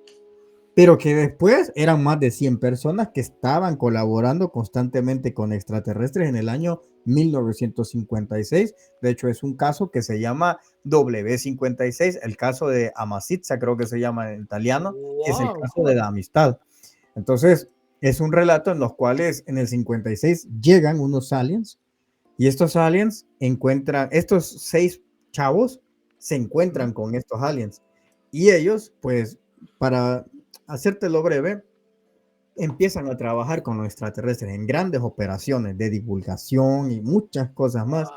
pero que después eran más de 100 personas que estaban colaborando constantemente con extraterrestres en el año 1956. De hecho, es un caso que se llama W56, el caso de Amicizia, creo que se llama en italiano, que es el caso de la amistad. Entonces, es un relato en los cuales en el 56 llegan unos aliens y estos aliens encuentran, estos 6 chavos se encuentran con estos aliens y ellos, pues, para hacértelo breve, empiezan a trabajar con los extraterrestres en grandes operaciones de divulgación y muchas cosas más.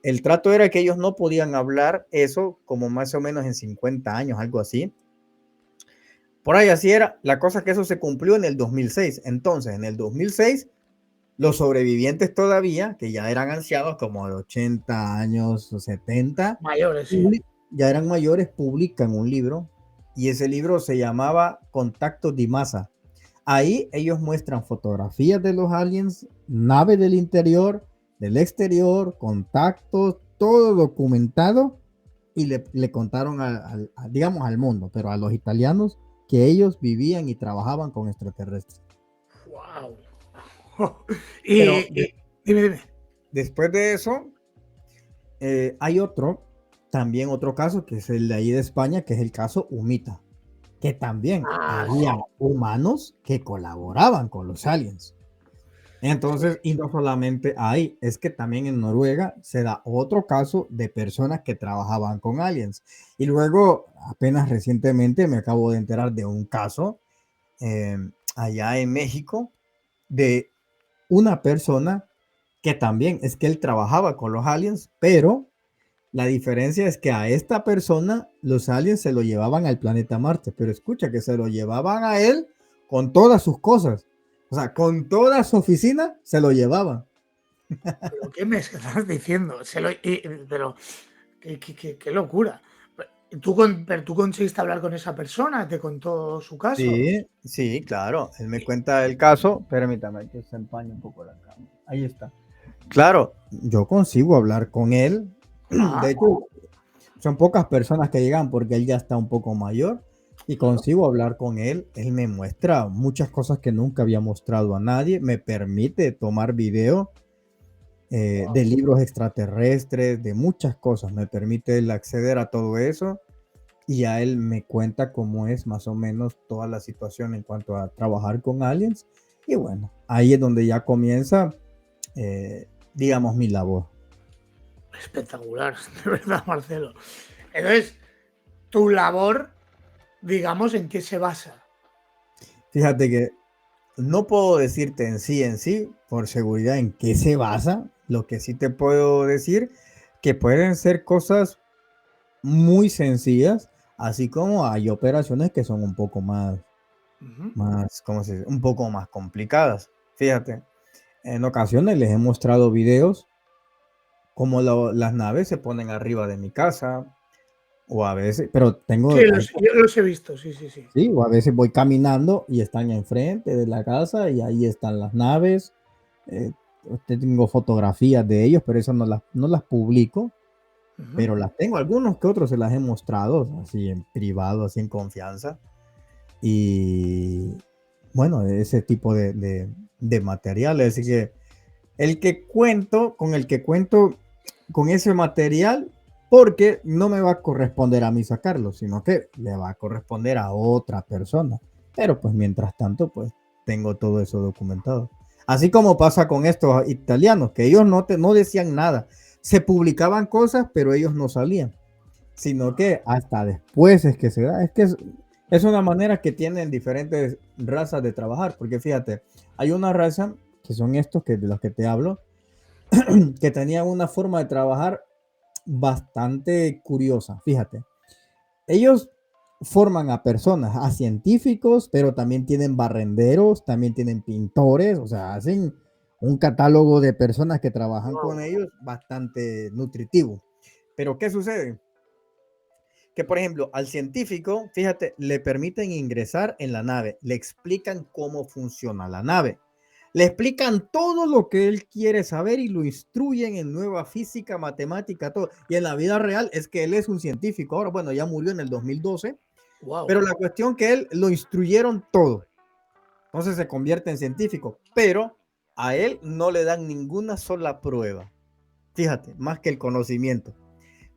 El trato era que ellos no podían hablar eso como más o menos en 50 años, algo así. Por ahí así era. La cosa que eso se cumplió en el 2006. Entonces, en el 2006, los sobrevivientes todavía, que ya eran ancianos, como de 80 años o 70, mayores, sí. Ya eran mayores, publican un libro y ese libro se llamaba Contacto di Masa. Ahí ellos muestran fotografías de los aliens, naves del interior, del exterior, contactos, todo documentado y le contaron digamos al mundo, pero a los italianos que ellos vivían y trabajaban con extraterrestres. ¡Wow! Dime. Después de eso, hay también otro caso que es el de ahí de España, que es el caso Humita, que también había humanos que colaboraban con los aliens. Entonces, y no solamente ahí, es que también en Noruega se da otro caso de personas que trabajaban con aliens. Y luego, apenas recientemente me acabo de enterar de un caso allá en México de una persona que también es que él trabajaba con los aliens, pero la diferencia es que a esta persona los aliens se lo llevaban al planeta Marte, pero escucha que se lo llevaban a él con todas sus cosas. O sea, con toda su oficina se lo llevaban. ¿Pero qué me estás diciendo? Pero qué locura. Pero tú conseguiste hablar con esa persona, te contó su caso. Sí, claro. Él me cuenta el caso. Permítame que se empañe un poco la cámara. Ahí está. Claro, yo consigo hablar con él. De hecho, son pocas personas que llegan porque él ya está un poco mayor y consigo hablar con él. Él me muestra muchas cosas que nunca había mostrado a nadie. Me permite tomar video de libros extraterrestres, de muchas cosas. Me permite él acceder a todo eso y a él me cuenta cómo es más o menos toda la situación en cuanto a trabajar con aliens. Y bueno, ahí es donde ya comienza, digamos, mi labor. Espectacular, de verdad, Marcelo. Entonces, tu labor, digamos, ¿en qué se basa? Fíjate que no puedo decirte en sí, por seguridad, en qué se basa. Lo que sí te puedo decir, que pueden ser cosas muy sencillas, así como hay operaciones que son un poco ¿cómo se dice? Un poco más complicadas. Fíjate, en ocasiones les he mostrado videos como las naves se ponen arriba de mi casa, o a veces, pero Sí, yo los he visto, sí. sí, o a veces voy caminando y están enfrente de la casa y ahí están las naves. eh, Tengo fotografías de ellos, pero eso no las publico, pero las tengo. Algunos que otros se las he mostrado, así en privado, así en confianza. Y bueno, ese tipo de materiales. Así que con el que cuento con ese material, porque no me va a corresponder a mí sacarlo, sino que le va a corresponder a otra persona. Pero pues mientras tanto, pues tengo todo eso documentado. Así como pasa con estos italianos, que ellos no decían nada. Se publicaban cosas, pero ellos no salían. Sino que hasta después es que se da. Es una manera que tienen diferentes razas de trabajar. Porque fíjate, hay una raza que son estos de los que te hablo, que tenían una forma de trabajar bastante curiosa. Fíjate, ellos forman a personas, a científicos, pero también tienen barrenderos, también tienen pintores, o sea, hacen un catálogo de personas que trabajan con ellos bastante nutritivo. Pero ¿qué sucede? Que, por ejemplo, al científico, fíjate, le permiten ingresar en la nave, le explican cómo funciona la nave, le explican todo lo que él quiere saber y lo instruyen en nueva física, matemática, todo. Y en la vida real es que él es un científico. Ahora, bueno, ya murió en el 2012, pero la cuestión que él lo instruyeron todo. Entonces se convierte en científico, pero a él no le dan ninguna sola prueba. Fíjate, más que el conocimiento.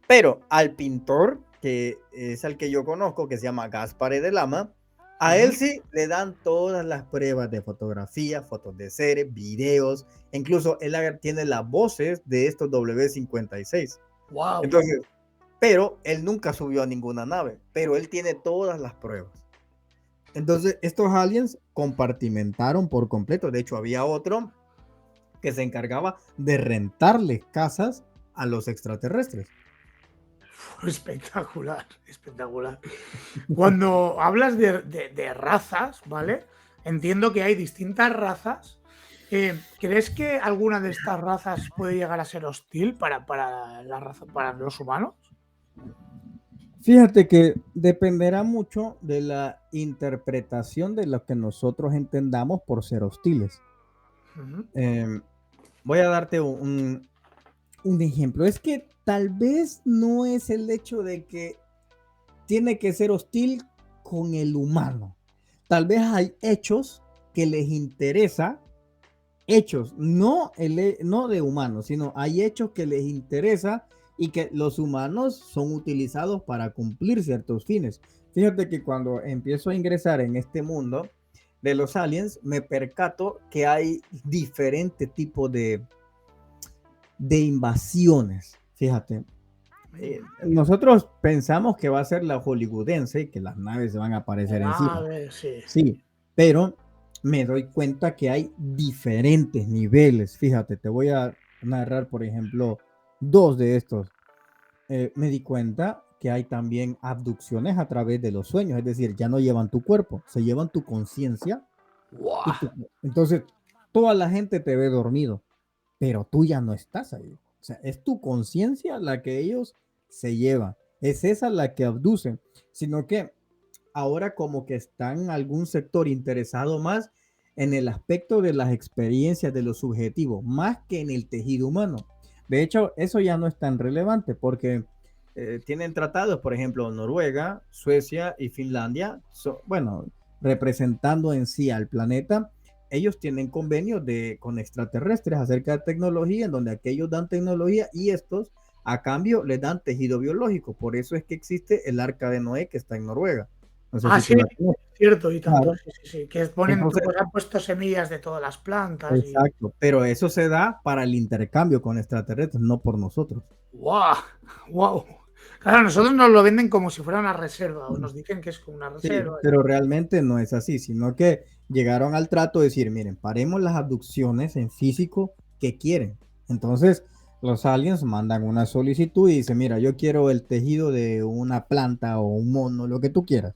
Pero al pintor, que es el que yo conozco, que se llama Gaspare de Lama, a él sí le dan todas las pruebas de fotografía, fotos de serie, videos, incluso él tiene las voces de estos W56. Wow. Entonces, pero él nunca subió a ninguna nave, pero él tiene todas las pruebas. Entonces, estos aliens compartimentaron por completo. De hecho, había otro que se encargaba de rentarles casas a los extraterrestres. Espectacular, espectacular. Cuando hablas de razas, ¿vale? Entiendo que hay distintas razas. ¿Crees que alguna de estas razas puede llegar a ser hostil para los humanos? Fíjate que dependerá mucho de la interpretación de lo que nosotros entendamos por ser hostiles. Voy a darte un ejemplo. Es que tal vez no es el hecho de que tiene que ser hostil con el humano. Tal vez hay hechos que les interesa, hechos, no de humanos, sino hay hechos que les interesa y que los humanos son utilizados para cumplir ciertos fines. Fíjate que cuando empiezo a ingresar en este mundo de los aliens, me percato que hay diferentes tipos de invasiones. Fíjate, nosotros pensamos que va a ser la hollywoodense, que las naves se van a aparecer encima. Sí, pero me doy cuenta que hay diferentes niveles. Fíjate, te voy a narrar, por ejemplo, dos de estos. Me di cuenta que hay también abducciones a través de los sueños, es decir, ya no llevan tu cuerpo, se llevan tu conciencia. Wow. Entonces, toda la gente te ve dormido, pero tú ya no estás ahí. O sea, es tu conciencia la que ellos se llevan. Es esa la que abducen, sino que ahora como que están en algún sector interesado más en el aspecto de las experiencias de los subjetivos, más que en el tejido humano. De hecho, eso ya no es tan relevante porque tienen tratados, por ejemplo, Noruega, Suecia y Finlandia, bueno, representando en sí al planeta. Ellos tienen convenios con extraterrestres acerca de tecnología, en donde aquellos dan tecnología y estos a cambio les dan tejido biológico. Por eso es que existe el Arca de Noé que está en Noruega. No sé si cierto, y tanto. Claro. Sí. Que ponen, entonces, pues, han puesto semillas de todas las plantas. Exacto, pero eso se da para el intercambio con extraterrestres, no por nosotros. ¡Wow! Claro, nosotros nos lo venden como si fuera una reserva, o nos dicen que es como una reserva. Sí, pero realmente no es así, sino que llegaron al trato de decir, miren, paremos las abducciones en físico que quieren. Entonces, Los aliens mandan una solicitud y dicen, mira, yo quiero el tejido de una planta o un mono, lo que tú quieras,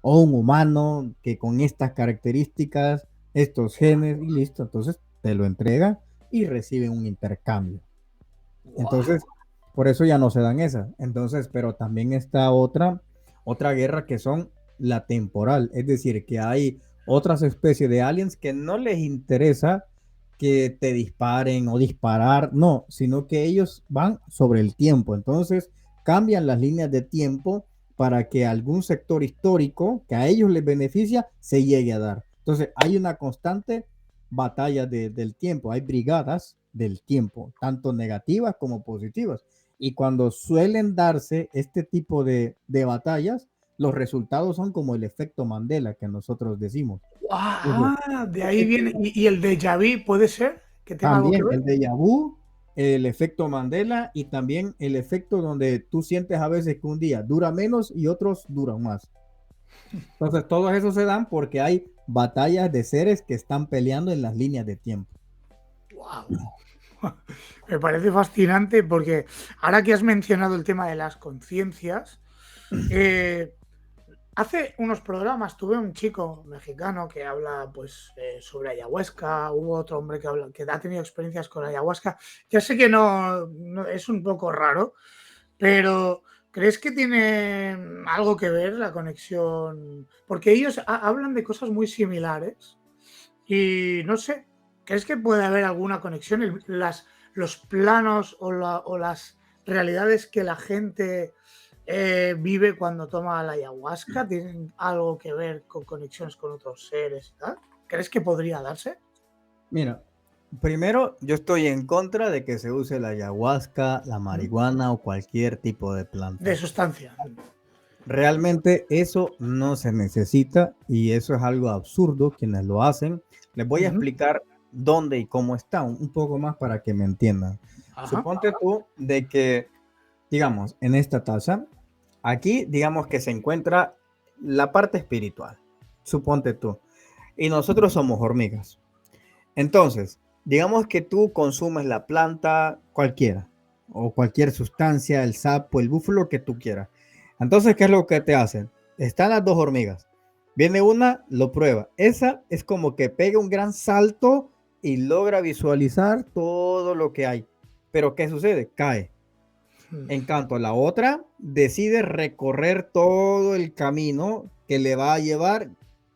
o un humano que con estas características, estos genes y listo. Entonces te lo entregan y reciben un intercambio. Guau. Entonces, por eso ya no se dan esas. Entonces, pero también está otra guerra que son la temporal. Es decir, que hay otras especies de aliens que no les interesa que te disparen o disparar, no, sino que ellos van sobre el tiempo. Entonces, cambian las líneas de tiempo para que algún sector histórico que a ellos les beneficia se llegue a dar. Entonces, hay una constante batalla del tiempo, hay brigadas del tiempo, tanto negativas como positivas. Y cuando suelen darse este tipo de batallas, los resultados son como el efecto Mandela que nosotros decimos. Entonces, Ah, de ahí viene. ¿Y el déjà vu puede ser que tenga algo que también ver? el déjà vu, el efecto Mandela y también el efecto donde tú sientes a veces que un día dura menos y otros duran más. Entonces, todos esos se dan porque hay batallas de seres que están peleando en las líneas de tiempo. Wow. Me parece fascinante porque ahora que has mencionado el tema de las conciencias, eh, hace unos programas tuve un chico mexicano que habla pues sobre ayahuasca, hubo otro hombre que ha tenido experiencias con ayahuasca. Ya sé que no es un poco raro, pero ¿crees que tiene algo que ver la conexión? Porque ellos hablan de cosas muy similares y no sé, ¿crees que puede haber alguna conexión? Los planos o las realidades que la gente vive cuando toma la ayahuasca tienen algo que ver con conexiones con otros seres y tal. ¿Crees que podría darse? Mira, primero, yo estoy en contra de que se use la ayahuasca, la ¿Mm? marihuana o cualquier tipo de De planta. sustancia. Realmente eso no se necesita y eso es algo absurdo quienes lo hacen. Les voy a Ujú. explicar dónde y cómo está un poco más para que me entiendan. Ajá. Suponte tú de que, digamos, en esta taza, aquí digamos que se encuentra la parte espiritual. Suponte tú. Y nosotros somos hormigas. Entonces, digamos que tú consumes la planta cualquiera o cualquier sustancia, el sapo, el búfalo que tú quieras. Entonces, ¿qué es lo que te hacen? Están las dos hormigas. Viene una, lo prueba. Esa es como que pega un gran salto y logra visualizar todo lo que hay. Pero ¿qué sucede? Cae. En cuanto a la otra, decide recorrer todo el camino que le va a llevar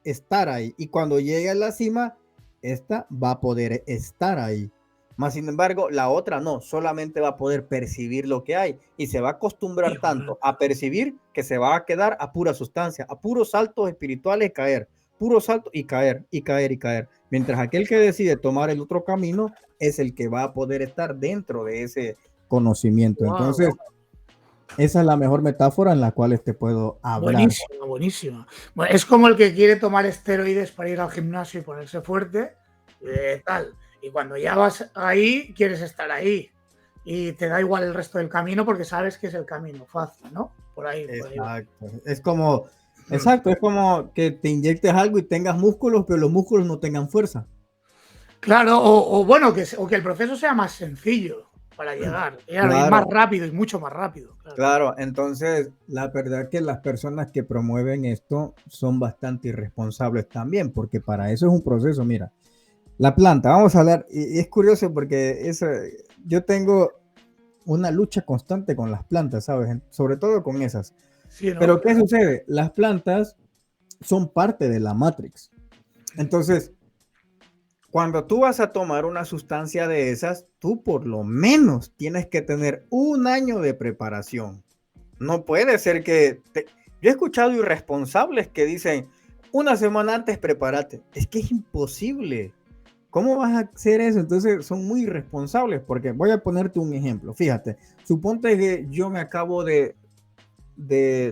estar ahí. Y cuando llegue a la cima, esta va a poder estar ahí. Más sin embargo, la otra no, solamente va a poder percibir lo que hay y se va a acostumbrar Igual. tanto a percibir que se va a quedar a pura sustancia, a puros saltos espirituales caer, puros saltos y caer, y caer, y caer. Mientras aquel que decide tomar el otro camino es el que va a poder estar dentro de ese conocimiento. Wow. Entonces, esa es la mejor metáfora en la cual te puedo hablar. Buenísima, buenísima. Bueno, es como el que quiere tomar esteroides para ir al gimnasio y ponerse fuerte, tal. Y cuando ya vas ahí, quieres estar ahí. Y te da igual el resto del camino porque sabes que es el camino fácil, ¿no? Por ahí va. Exacto. Es como, exacto, es como que te inyectes algo y tengas músculos, pero los músculos no tengan fuerza. Claro, o bueno, o que el proceso sea más sencillo para llegar. Claro, y más Claro, rápido, y mucho más rápido. Claro. claro. Entonces, la verdad que las personas que promueven esto son bastante irresponsables también, porque para eso es un proceso. Mira, la planta, vamos a hablar, y es curioso porque yo tengo una lucha constante con las plantas, ¿sabes? Sobre todo con esas. Sí, ¿no? Pero ¿qué sucede? Las plantas son parte de la Matrix. Entonces, cuando tú vas a tomar una sustancia de esas, tú por lo menos tienes que tener un año de preparación. No puede ser Yo he escuchado irresponsables que dicen, una semana antes prepárate. Es que es imposible. ¿Cómo vas a hacer eso? Entonces son muy irresponsables porque voy a ponerte un ejemplo. Fíjate, suponte que yo me acabo de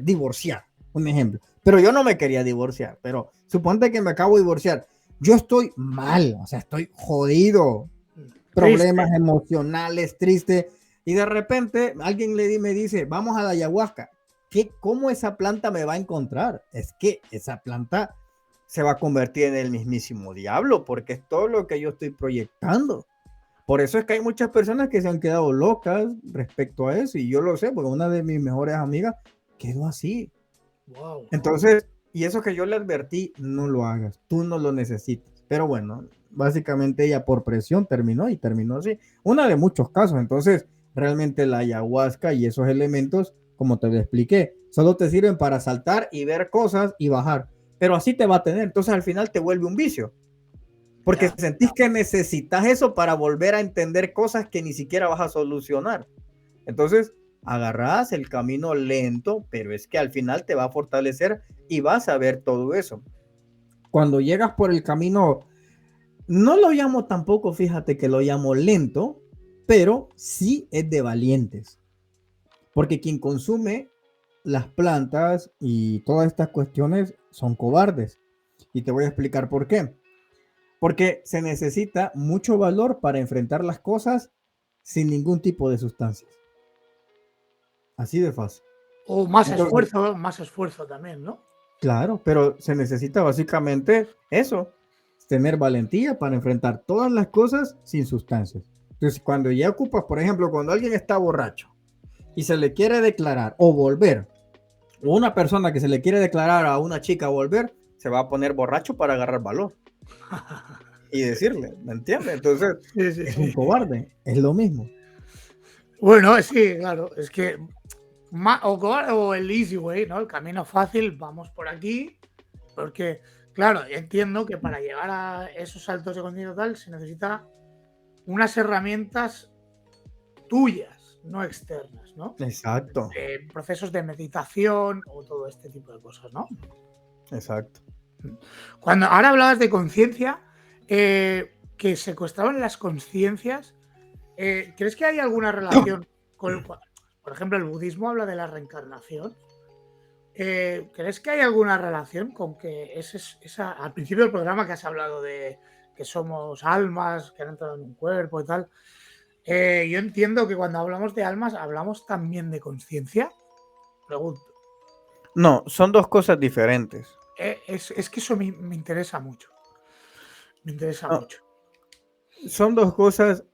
divorciar, un ejemplo. Pero yo no me quería divorciar, pero suponte que me acabo de divorciar. Yo estoy mal, o sea, estoy jodido, problemas Triste. emocionales, triste, y de repente alguien me dice, vamos a la ayahuasca. ¿Cómo esa planta me va a encontrar? Es que esa planta se va a convertir en el mismísimo diablo, porque es todo lo que yo estoy proyectando. Por eso es que hay muchas personas que se han quedado locas respecto a eso, y yo lo sé, porque una de mis mejores amigas quedó así. Wow. Entonces, y eso que yo le advertí, no lo hagas, tú no lo necesitas. Pero bueno, básicamente ella por presión terminó así. Una de muchos casos. Entonces, realmente la ayahuasca y esos elementos, como te lo expliqué, solo te sirven para saltar y ver cosas y bajar. Pero así te va a tener. Entonces, al final te vuelve un vicio. Porque sentís que necesitas eso para volver a entender cosas que ni siquiera vas a solucionar. Entonces, agarrás el camino lento, pero es que al final te va a fortalecer y vas a ver todo eso. Cuando llegas por el camino, no lo llamo tampoco, fíjate que lo llamo lento, pero sí es de valientes. Porque quien consume las plantas y todas estas cuestiones son cobardes. Y te voy a explicar por qué. Porque se necesita mucho valor para enfrentar las cosas sin ningún tipo de sustancias. Así de fácil. O más Entonces, esfuerzo también, ¿no? claro, pero se necesita básicamente eso, tener valentía para enfrentar todas las cosas sin sustancias. Entonces, cuando ya ocupas, por ejemplo, cuando alguien está borracho y se le quiere declarar o volver, o una persona que se le quiere declarar a una chica volver, se va a poner borracho para agarrar valor y decirle, ¿me entiendes? Entonces, Sí. es un cobarde, es lo mismo. Bueno, sí, claro, es que o el easy way, ¿no? El camino fácil, vamos por aquí, porque, claro, entiendo que para llegar a esos saltos de contenido tal se necesita unas herramientas tuyas, no externas, ¿no? Exacto, Procesos de meditación o todo este tipo de cosas, ¿no? exacto. Cuando ahora hablabas de conciencia, que secuestraban las conciencias, ¿crees que hay alguna relación con, por ejemplo, el budismo habla de la reencarnación? ¿Crees que hay alguna relación con que al principio del programa que has hablado de que somos almas que han entrado en un cuerpo y tal? Yo entiendo que cuando hablamos de almas hablamos también de conciencia. Pregunto. No, son dos cosas diferentes. Es que eso me interesa mucho. Me interesa No, mucho. son dos cosas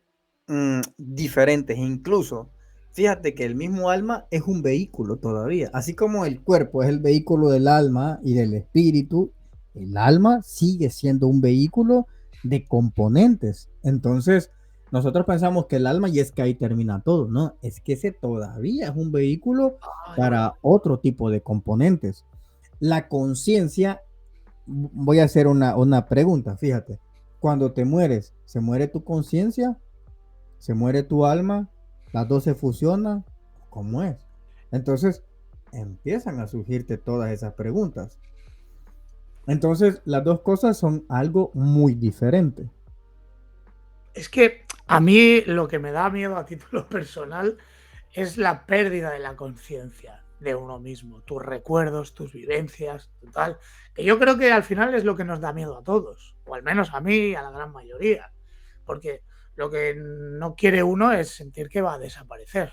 diferentes. Incluso, fíjate que el mismo alma es un vehículo todavía. Así como el cuerpo es el vehículo del alma y del espíritu, el alma sigue siendo un vehículo de componentes. Entonces, nosotros pensamos que el alma y es que ahí termina todo. No, es que ese todavía es un vehículo para otro tipo de componentes. La conciencia, voy a hacer una pregunta, fíjate. Cuando te mueres, ¿se muere tu conciencia? ¿Se muere tu alma? ¿Las dos se fusionan? ¿Cómo es? Entonces, empiezan a surgirte todas esas preguntas. Entonces, las dos cosas son algo muy diferente. Es que a mí lo que me da miedo a título personal es la pérdida de la conciencia de uno mismo, tus recuerdos, tus vivencias, total. Que yo creo que al final es lo que nos da miedo a todos, o al menos a mí, a la gran mayoría. Porque lo que no quiere uno es sentir que va a desaparecer.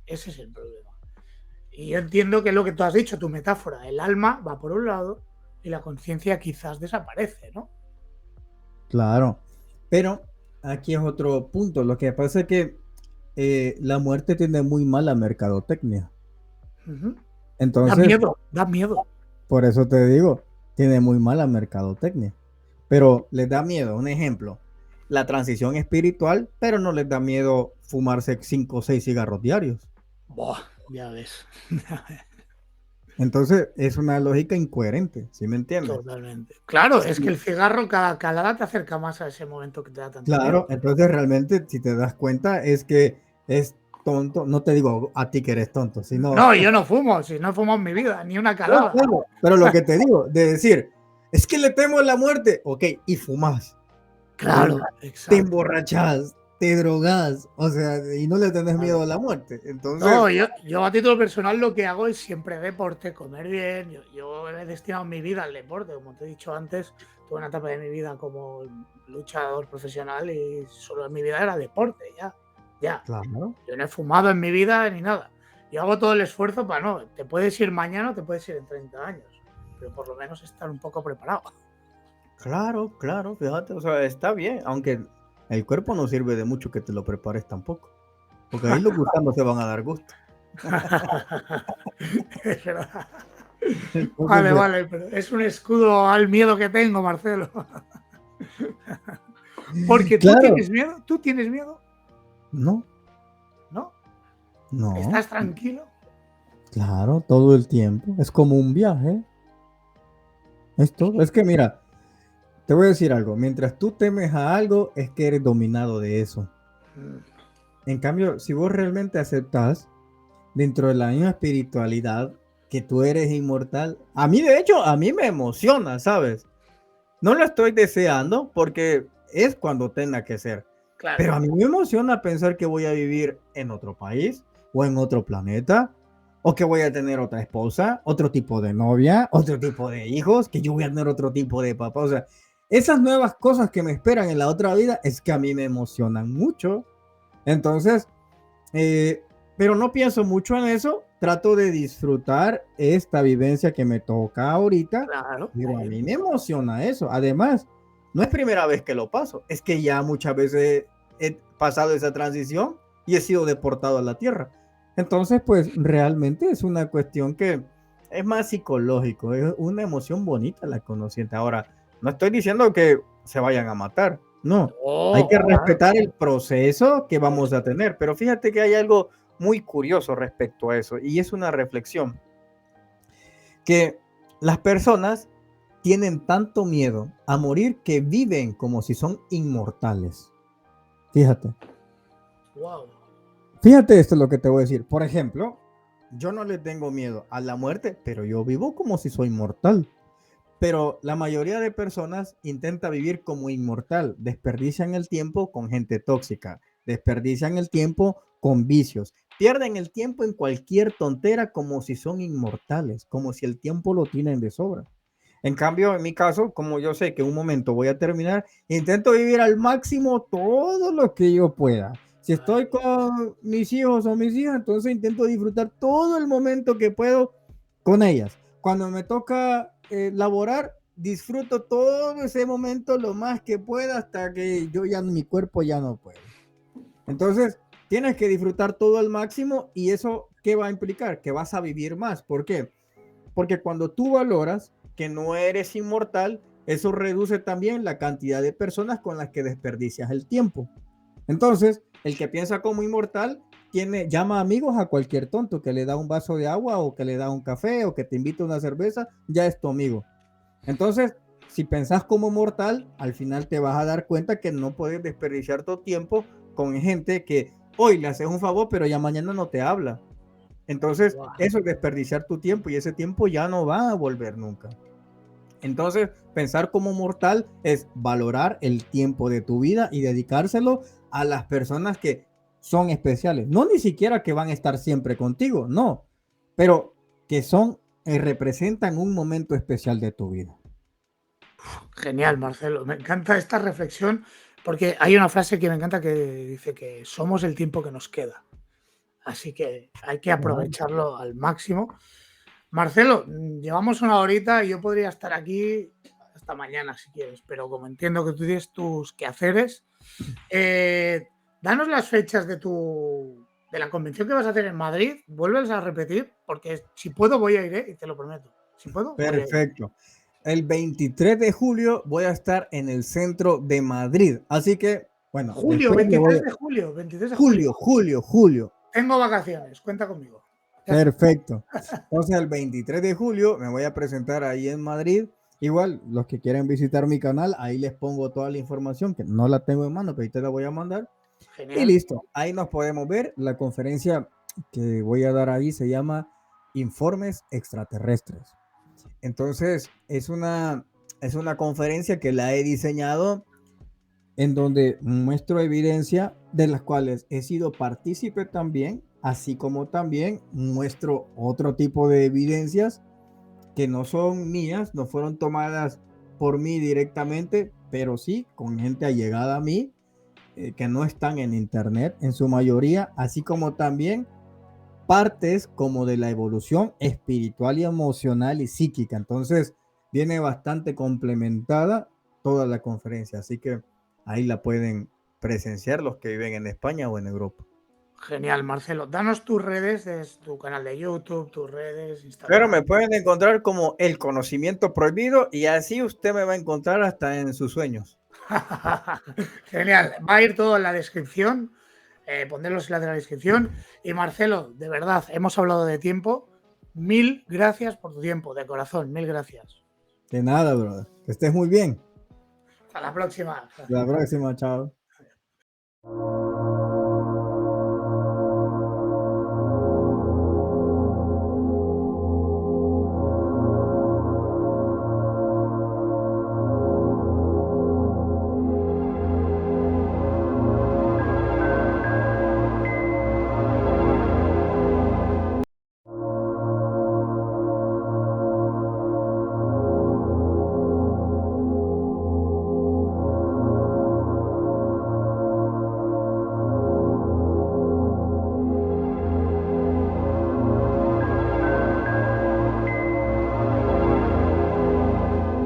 Ese es el problema. Y yo entiendo que es lo que tú has dicho, tu metáfora, el alma va por un lado y la conciencia quizás desaparece, ¿no? Claro, pero aquí es otro punto. Lo que pasa es que la muerte tiene muy mala mercadotecnia. Uh-huh. Entonces, Da miedo. por eso te digo, tiene muy mala mercadotecnia. Pero les da miedo, un ejemplo, la transición espiritual, pero no les da miedo fumarse 5 o 6 cigarros diarios. Buah, ya ves. Entonces, es una lógica incoherente, ¿sí me entiendes? Totalmente. Claro, es que el cigarro cada calada te acerca más a ese momento que te da tanto Claro, miedo. entonces realmente, si te das cuenta, es que es tonto. No te digo a ti que eres tonto, sino... No, yo no fumo, si no fumo en mi vida, ni una calada. Claro, pero lo que te digo, de decir, es que le temo a la muerte, ok, y fumas. Claro, Te exacto. emborrachas, te drogas, o sea, y no le tenés miedo a la muerte. Entonces, No, yo a título personal lo que hago es siempre deporte, comer bien. Yo he destinado mi vida al deporte, como te he dicho antes, tuve una etapa de mi vida como luchador profesional y solo en mi vida era deporte, ya. claro, Yo no he fumado en mi vida ni nada. Yo hago todo el esfuerzo para no. Te puedes ir mañana o te puedes ir en 30 años, pero por lo menos estar un poco preparado. claro, fíjate, o sea, está bien, aunque el cuerpo no sirve de mucho que te lo prepares tampoco. Porque ahí los gusanos se van a dar gusto. Es verdad. Entonces, Vale, pues, vale, pero es un escudo al miedo que tengo, Marcelo. Porque claro, tú tienes miedo, no, ¿no? no, ¿Estás tranquilo? claro, todo el tiempo. Es como un viaje. Esto, es que mira, te voy a decir algo. Mientras tú temes a algo, es que eres dominado de eso. Mm, En cambio, si vos realmente aceptas dentro de la misma espiritualidad que tú eres inmortal, a mí de hecho, a mí me emociona, ¿sabes? No lo estoy deseando porque es cuando tenga que ser. claro. Pero a mí me emociona pensar que voy a vivir en otro país o en otro planeta, o que voy a tener otra esposa, otro tipo de novia, otro tipo de hijos, que yo voy a tener otro tipo de papá. O sea, esas nuevas cosas que me esperan en la otra vida es que a mí me emocionan mucho. Entonces, eh, pero no pienso mucho en eso. Trato de disfrutar esta vivencia que me toca ahorita, Claro. pero a mí me emociona eso. Además, no es primera vez que lo paso, es que ya muchas veces he pasado esa transición y he sido deportado a la tierra. Entonces, pues realmente es una cuestión que es más psicológico, es una emoción bonita la conociente. Ahora, no estoy diciendo que se vayan a matar, no. Hay Oh, que claro. respetar el proceso que vamos a tener, pero fíjate que hay algo muy curioso respecto a eso y es una reflexión que las personas tienen tanto miedo a morir que viven como si son inmortales. Fíjate. Wow. Fíjate esto es lo que te voy a decir. Por ejemplo, yo no le tengo miedo a la muerte, pero yo vivo como si soy inmortal. Pero la mayoría de personas intenta vivir como inmortal, desperdician el tiempo con gente tóxica, desperdician el tiempo con vicios, pierden el tiempo en cualquier tontera como si son inmortales, como si el tiempo lo tienen de sobra. En cambio, en mi caso, como yo sé que un momento voy a terminar, intento vivir al máximo todo lo que yo pueda. Si estoy con mis hijos o mis hijas, entonces intento disfrutar todo el momento que puedo con ellas. Cuando me toca laborar, disfruto todo ese momento lo más que pueda hasta que yo ya mi cuerpo ya no puede. Entonces, tienes que disfrutar todo al máximo y eso, ¿qué va a implicar? Que vas a vivir más. ¿Por qué? Porque cuando tú valoras que no eres inmortal, eso reduce también la cantidad de personas con las que desperdicias el tiempo. Entonces, el que piensa como inmortal llama amigos a cualquier tonto que le da un vaso de agua o que le da un café o que te invita a una cerveza, ya es tu amigo. Entonces, si pensás como mortal, al final te vas a dar cuenta que no puedes desperdiciar tu tiempo con gente que hoy le haces un favor, pero ya mañana no te habla. Entonces, Wow. eso es desperdiciar tu tiempo y ese tiempo ya no va a volver nunca. Entonces, pensar como mortal es valorar el tiempo de tu vida y dedicárselo a las personas que son especiales. No ni siquiera que van a estar siempre contigo, no, pero que son y representan un momento especial de tu vida. Genial, Marcelo. Me encanta esta reflexión porque hay una frase que me encanta que dice que somos el tiempo que nos queda. Así que hay que Wow. aprovecharlo al máximo. Marcelo, llevamos una horita y yo podría estar aquí hasta mañana si quieres, pero como entiendo que tú tienes tus quehaceres, danos las fechas de la convención que vas a hacer en Madrid. Vuelves a repetir, porque si puedo voy a ir, y te lo prometo. Si puedo, voy a ir. Perfecto. El 23 de julio voy a estar en el centro de Madrid. Así que, bueno, Julio, después me voy 23 a... de julio, 23 de julio. Julio. Tengo vacaciones, cuenta conmigo. Ya está. Perfecto. Entonces, el 23 de julio me voy a presentar ahí en Madrid. Igual, los que quieren visitar mi canal, ahí les pongo toda la información, que no la tengo en mano, pero ahí te la voy a mandar. Y Genial. listo, ahí nos podemos ver. La conferencia que voy a dar ahí se llama Informes Extraterrestres. Entonces, es una conferencia que la he diseñado en donde muestro evidencia de las cuales he sido partícipe también, así como también muestro otro tipo de evidencias que no son mías, no fueron tomadas por mí directamente, pero sí con gente allegada a mí, que no están en internet en su mayoría, así como también partes como de la evolución espiritual y emocional y psíquica. Entonces, viene bastante complementada toda la conferencia, así que ahí la pueden presenciar los que viven en España o en Europa. Genial, Marcelo. Danos tus redes, tu canal de YouTube, tus redes, Pero Instagram. me pueden encontrar como El Conocimiento Prohibido y así usted me va a encontrar hasta en sus sueños. Genial. Va a ir todo en la descripción. Pondré los enlaces en la descripción. Y Marcelo, de verdad, hemos hablado de tiempo. 1000 gracias por tu tiempo, de corazón. 1000 gracias. De nada, brother. Que estés muy bien. Hasta la próxima. Hasta la próxima, chao.